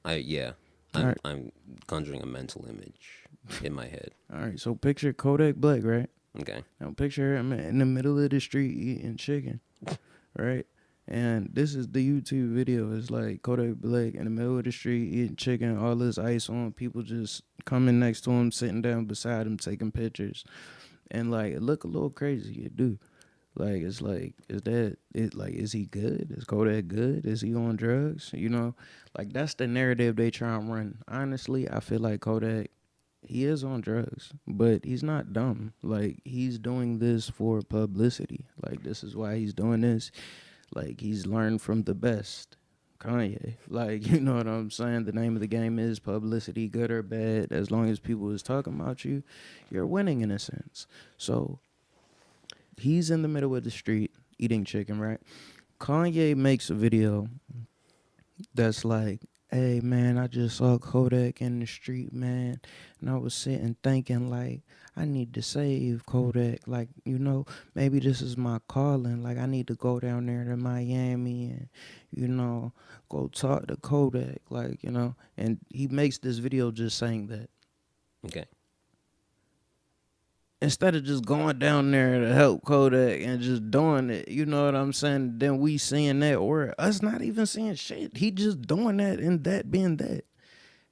I'm Alright. I'm conjuring a mental image in my head. All right, so picture Kodak Black, right? Okay. Now picture him in the middle of the street eating chicken, right? And this is the YouTube video. It's like Kodak Black in the middle of the street eating chicken, all this ice on, people just coming next to him, sitting down beside him, taking pictures. And like it look a little crazy, it do. Like it's like, is he good? Is Kodak good? Is he on drugs? You know? Like that's the narrative they try and run. Honestly, I feel like Kodak, he is on drugs, but he's not dumb. Like he's doing this for publicity. Like this is why he's doing this. Like he's learned from the best, Kanye. Like, you know what I'm saying? The name of the game is publicity, good or bad. As long as people is talking about you, you're winning in a sense. So he's in the middle of the street eating chicken, right? Kanye makes a video that's like, hey, man, I just saw Kodak in the street, man. And I was sitting thinking, like, I need to save Kodak. Like, you know, maybe this is my calling. Like, I need to go down there to Miami and, you know, go talk to Kodak. Like, you know, and he makes this video just saying that. Okay. Instead of just going down there to help Kodak and just doing it, you know what I'm saying? Then we seeing that, or us not even seeing shit. He just doing that and that being that.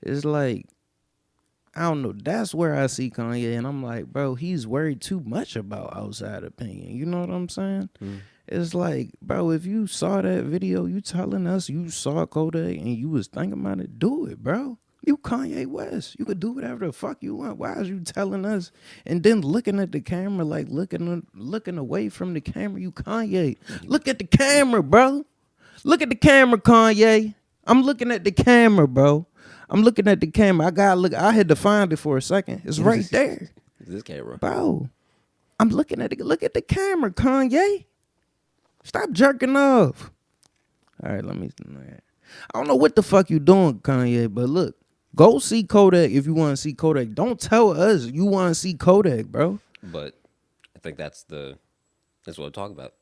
It's like, I don't know. That's where I see Kanye, and I'm like, bro, he's worried too much about outside opinion. You know what I'm saying? It's like, bro, if you saw that video, you telling us you saw Kodak and you was thinking about it, do it, bro. You Kanye West. You could do whatever the fuck you want. Why is you telling us and then looking at the camera, like looking away from the camera? You Kanye. Look at the camera, bro. Look at the camera, Kanye. I'm looking at the camera, bro. I'm looking at the camera. I had to find it for a second. It's right there. This camera. Bro. I'm looking at it. Look at the camera, Kanye. Stop jerking off. All right, let me. I don't know what the fuck you doing, Kanye, but look. Go see Kodak if you want to see Kodak. Don't tell us you want to see Kodak, bro. But I think that's what I'm talking about.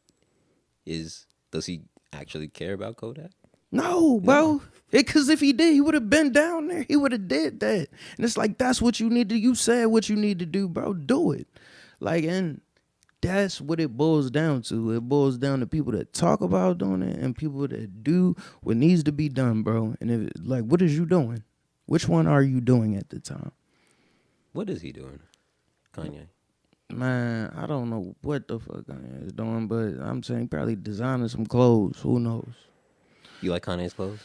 Does he actually care about Kodak? No, bro. Because if he did, he would have been down there. He would have did that. And it's like, that's what you need to, you said what you need to do, bro. Do it. Like, and that's what it boils down to. It boils down to people that talk about doing it and people that do what needs to be done, bro. And if, like, what is you doing? Which one are you doing at the time? What is he doing, Kanye? Man, I don't know what the fuck Kanye is doing, but I'm saying probably designing some clothes. Who knows? You like Kanye's clothes?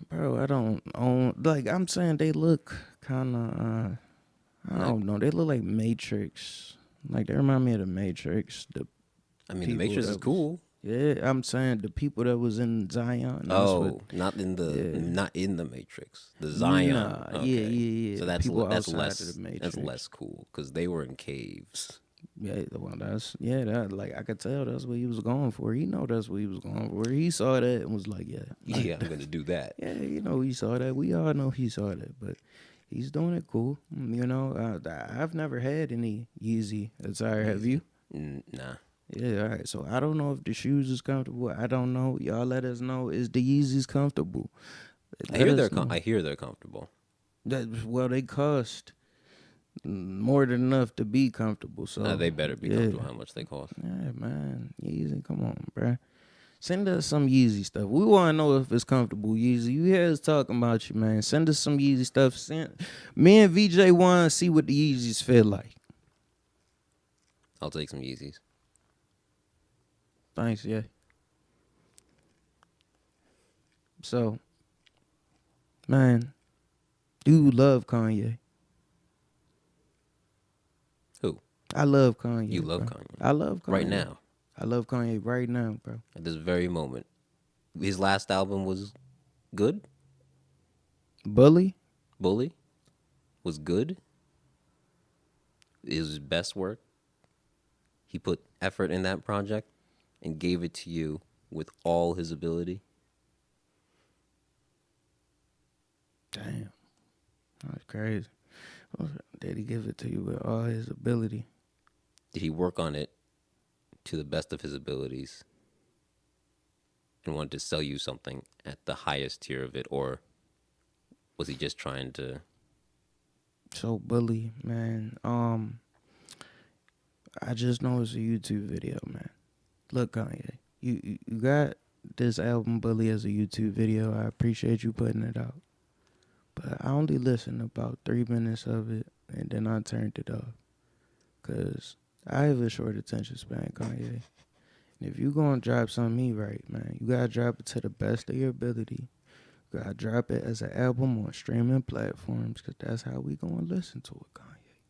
Bro, I don't own, like, I'm saying they look kind of, I don't know. They look like Matrix. Like, they remind me of the Matrix. The people Matrix is cool. Yeah, I'm saying the people that was in Zion. Not in the Matrix. The Zion. Nah, okay. yeah. So that's people less outside of the Matrix. that's less cool because they were in caves. Yeah, well, that like I could tell that's what he was going for. He know that's what he was going for. He saw that and was like, Yeah, I'm gonna do that. Yeah, he saw that. We all know he saw that, but he's doing it cool. I've never had any Yeezy attire. Have you? Nah. Yeah, all right. So I don't know if the shoes is comfortable. I don't know. Y'all let us know. Is the Yeezys comfortable? I hear they're comfortable. Well, they cost more than enough to be comfortable. So They better be comfortable. How much they cost? Yeah, man. Yeezy, come on, bruh. Send us some Yeezy stuff. We want to know if it's comfortable, Yeezy. You hear us talking about you, man. Send us some Yeezy stuff. Me and VJ want to see what the Yeezys feel like. I'll take some Yeezys. Thanks, yeah. So, man, do you love Kanye? Who? I love Kanye. You love bro. Kanye. I love Kanye. Right now. I love Kanye right now, bro. At this very moment. His last album was good. Bully was good. His best work. He put effort in that project and gave it to you with all his ability. Damn. That's crazy. Did he give it to you with all his ability? Did he work on it to the best of his abilities and wanted to sell you something at the highest tier of it, or was he just trying to? So Bully, man. I just know it's a YouTube video, man. Look, Kanye, you got this album Bully as a YouTube video. I appreciate you putting it out, but I only listened about 3 minutes of it, and then I turned it off, cause I have a short attention span, Kanye. And if you gonna drop something me right, man, you gotta drop it to the best of your ability. You gotta drop it as an album on streaming platforms, cause that's how we gonna listen to it, Kanye.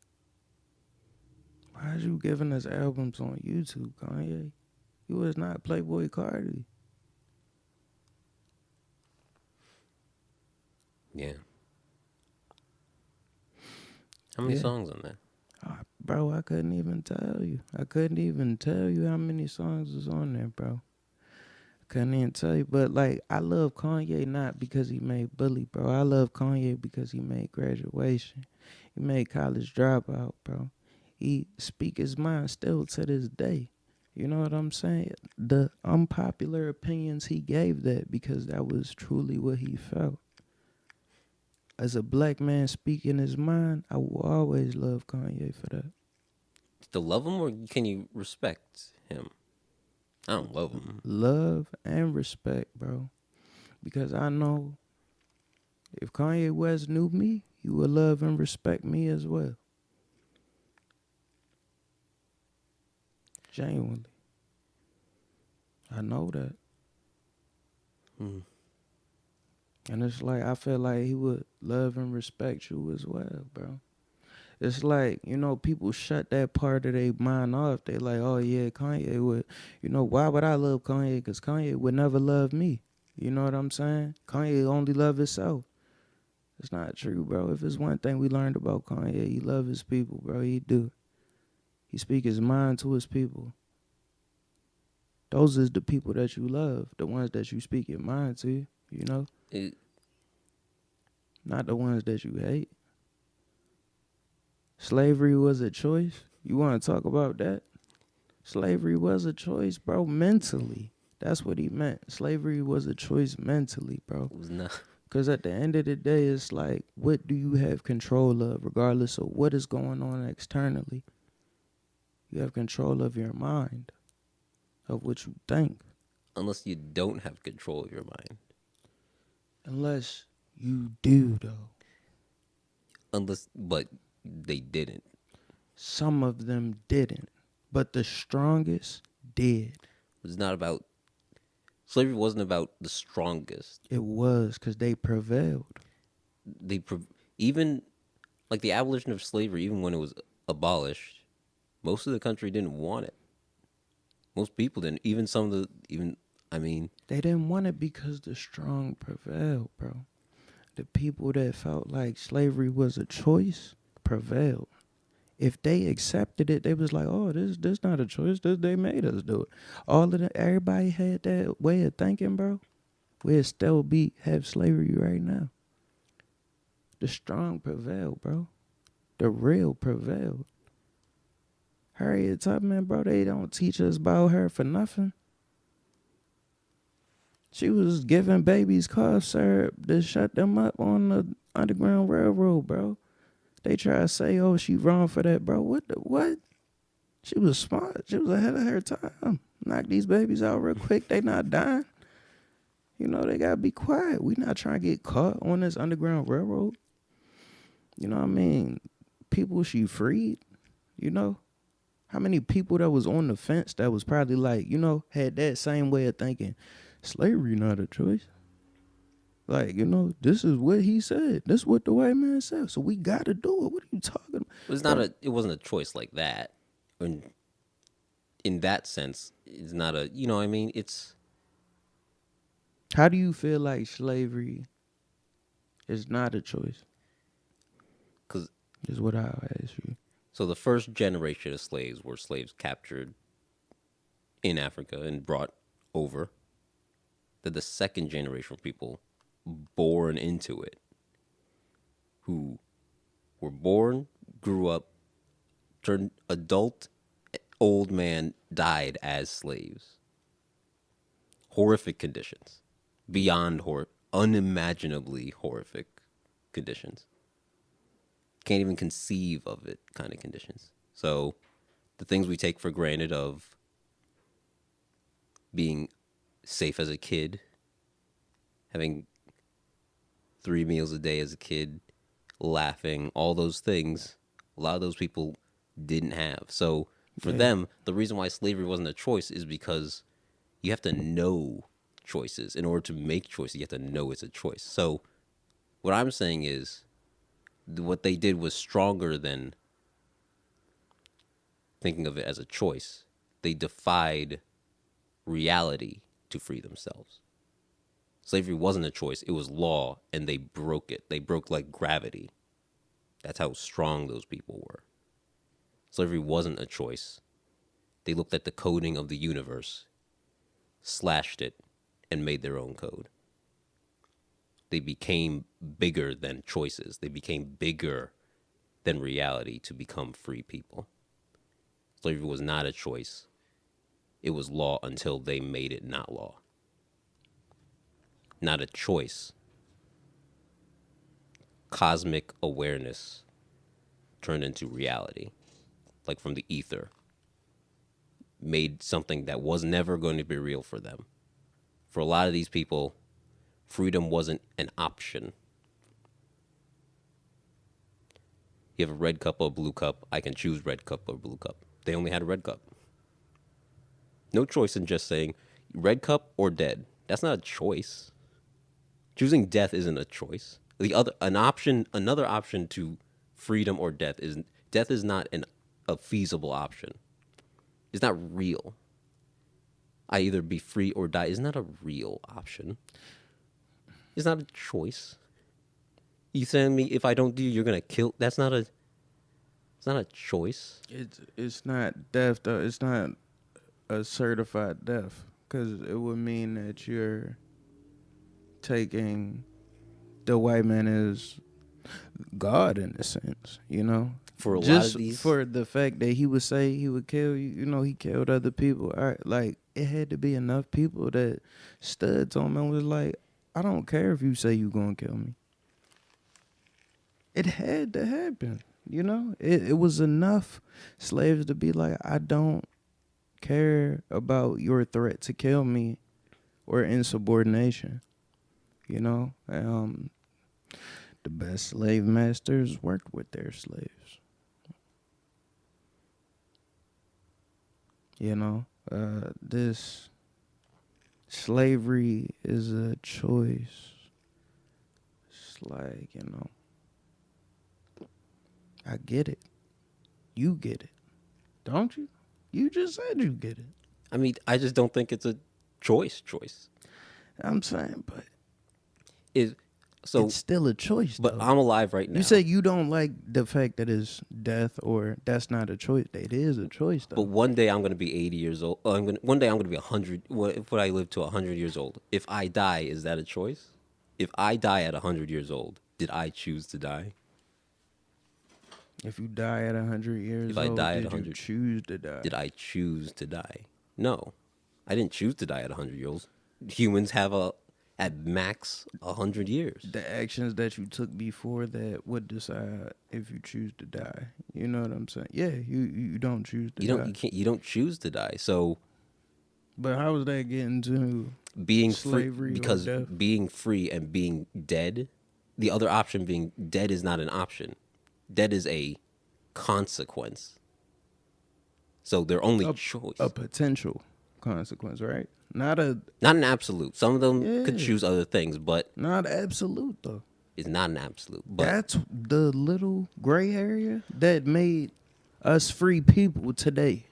Why is you giving us albums on YouTube, Kanye? You was not Playboy Cardi. Yeah. How many songs on there? Bro, I couldn't even tell you. I couldn't even tell you how many songs was on there, bro. I couldn't even tell you. But, like, I love Kanye not because he made Bully, bro. I love Kanye because he made Graduation. He made College Dropout, bro. He speak his mind still to this day. You know what I'm saying? The unpopular opinions he gave that because that was truly what he felt. As a black man speaking his mind, I will always love Kanye for that. To love him, or can you respect him? I don't love him. Love and respect, bro. Because I know if Kanye West knew me, he would love and respect me as well. Genuinely. I know that. And it's like, I feel like he would love and respect you as well, bro. It's like, people shut that part of their mind off. They like, oh yeah, Kanye would, why would I love Kanye? Because Kanye would never love me. You know what I'm saying? Kanye only love himself. It's not true, bro. If it's one thing we learned about Kanye, he love his people, bro. He do. He speak his mind to his people. Those is the people that you love, the ones that you speak your mind to, Not the ones that you hate. Slavery was a choice. You want to talk about that? Slavery was a choice, bro, mentally. That's what he meant. Slavery was a choice mentally, bro. It was not. Because at the end of the day, it's like, what do you have control of, regardless of what is going on externally? You have control of your mind, of what you think. Unless you don't have control of your mind. Unless you do, though. But they didn't. Some of them didn't, but the strongest did. It's not about. Slavery wasn't about the strongest. It was, because they prevailed. Even like the abolition of slavery, even when it was abolished, most of the country didn't want it. Most people didn't. They didn't want it because the strong prevailed, bro. The people that felt like slavery was a choice prevailed. If they accepted it, they was like, "Oh, this not a choice. They made us do it." Everybody had that way of thinking, bro. We'd still have slavery right now. The strong prevailed, bro. The real prevailed. Harriet Tubman, bro, they don't teach us about her for nothing. She was giving babies cough syrup to shut them up on the Underground Railroad, bro. They try to say, "Oh, she wrong for that," bro. What? She was smart. She was ahead of her time. Knock these babies out real quick. They not dying. You know, they gotta be quiet. We not trying to get caught on this Underground Railroad. You know what I mean? People she freed, you know? How many people that was on the fence that was probably like, you know, had that same way of thinking, slavery not a choice. Like, you know, this is what he said. This is what the white man said. So we got to do it. What are you talking about? It wasn't a choice like that. In that sense, it's not a, you know what I mean? It's. How do you feel like slavery is not a choice? Because. Is what I'll ask you. So the first generation of slaves were slaves captured in Africa and brought over. Then the second generation of people born into it, who were born, grew up, turned adult, old man, died as slaves. Horrific conditions. Beyond unimaginably horrific conditions. Can't even conceive of it kind of conditions. So the things we take for granted of being safe as a kid, having 3 meals a day as a kid, laughing, all those things, a lot of those people didn't have. So for them, the reason why slavery wasn't a choice is because you have to know choices. In order to make choices, you have to know it's a choice. So what I'm saying is, what they did was stronger than thinking of it as a choice. They defied reality to free themselves. Slavery wasn't a choice. It was law, and they broke it. They broke like gravity. That's how strong those people were. Slavery wasn't a choice. They looked at the coding of the universe, slashed it, and made their own code. They became bigger than choices. They became bigger than reality to become free people. Slavery was not a choice. It was law until they made it not law. Not a choice. Cosmic awareness turned into reality, like from the ether. Made something that was never going to be real for them. For a lot of these people, freedom wasn't an option. You have a red cup or a blue cup. I can choose red cup or blue cup. They only had a red cup. No choice in just saying red cup or dead. That's not a choice. Choosing death isn't a choice. Another option to freedom or death is not a feasible option. It's not real. I either be free or die is not a real option. It's not a choice. You saying me if I don't do you're gonna kill? It's not a choice. It's not death though. It's not a certified death, because it would mean that you're taking the white man is God in a sense, you know. For a lot Just of these, for the fact that he would say he would kill you, you know, he killed other people. All right, like it had to be enough people that stood to him and was like, I don't care if you say you gonna kill me. It had to happen, you know. It was enough slaves to be like, I don't care about your threat to kill me or insubordination, you know. The best slave masters worked with their slaves. You know, this slavery is a choice. It's like, you know, I get it. You get it. Don't you? You just said you get it. I mean, I just don't think it's a choice. I'm saying, but So, it's still a choice, but though. I'm alive right now. You say you don't like the fact that it's death or that's not a choice. It is a choice, though. But one day I'm going to be 80 years old. One day I'm going to be 100. What if I live to 100 years old? If I die, is that a choice? If I die at 100 years old, did I choose to die? If you die at 100 years If I old, die at did you 100 choose to die? Did I choose to die? No, I didn't choose to die at 100 years old. Humans have at max 100 years. The actions that you took before that would decide if you choose to die. You know what I'm saying? Yeah, you don't choose to die. You don't choose to die. So But how is that getting to being slavery free, or because death? being free and being dead, the other option being dead is not an option. Dead is a consequence. So their only choice, a potential consequence, right? Not not an absolute. Some of them could Yeah. choose other things, but not absolute though. it's not an absolute. But That's the little gray area that made us free people today.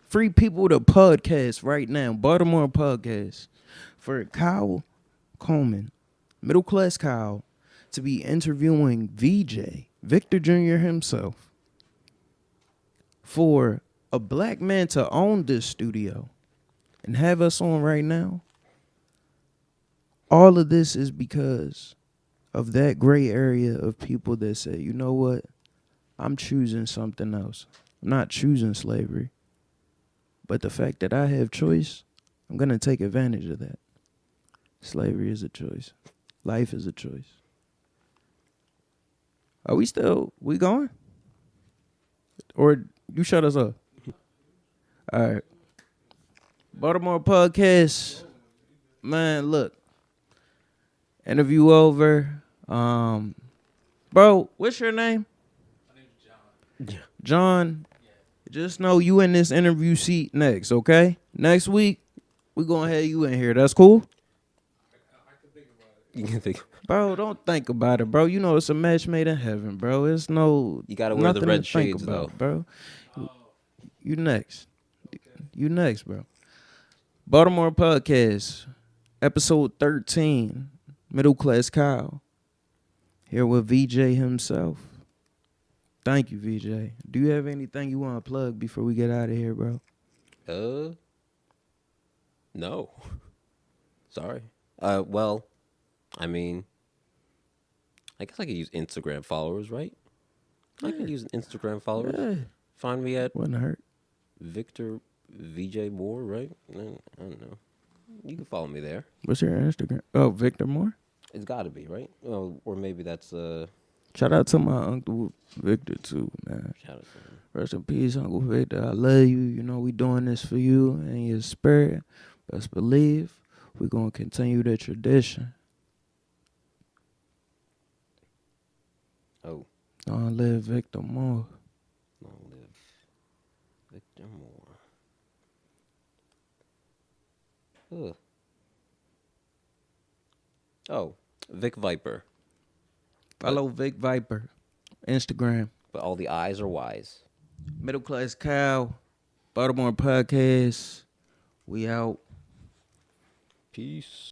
Free people to podcast right now. Baltimore podcast for Kyle Coleman, Middle Class Kyle, to be interviewing VJ, Victor Jr. himself, for a black man to own this studio and have us on right now. All of this is because of that gray area of people that say, you know what? I'm choosing something else. I'm not choosing slavery. But the fact that I have choice, I'm going to take advantage of that. Slavery is a choice. Life is a choice. Are we going? Or you shut us up? All right. Baltimore podcast. Man, look. Interview over. Bro, what's your name? My name's John. John. Just know you in this interview seat next, okay? Next week, we're going to have you in here. That's cool? I can think about it. you can think Bro, don't think about it, bro. You know it's a match made in heaven, bro. It's no you got to wear the nothing red to think shades about, though. bro. You next. You next, bro. Baltimore Podcast, episode 13, Middle Class Kyle. Here with VJ himself. Thank you, VJ. Do you have anything you want to plug before we get out of here, bro? No. Sorry. Well, I mean, I guess I could use Instagram followers, right? I can use Instagram followers. Yeah. Find me at Wouldn't hurt. Victor VJ Moore, right? I don't know. You can follow me there. What's your Instagram? Oh, Victor Moore? It's got to be, right? Oh, or maybe that's Shout out to my Uncle Victor, too, man. shout out to him. Rest in peace, Uncle Victor. I love you. You know, we doing this for you and your spirit. Best believe we're going to continue the tradition. Oh, Long live Victor Moore. long live Victor Moore. Ugh. Oh, Vic Viper. Follow Vic Viper. Instagram. But all the I's are Y's. Middle Class Kyle. Baltimore Podcast. We out. Peace.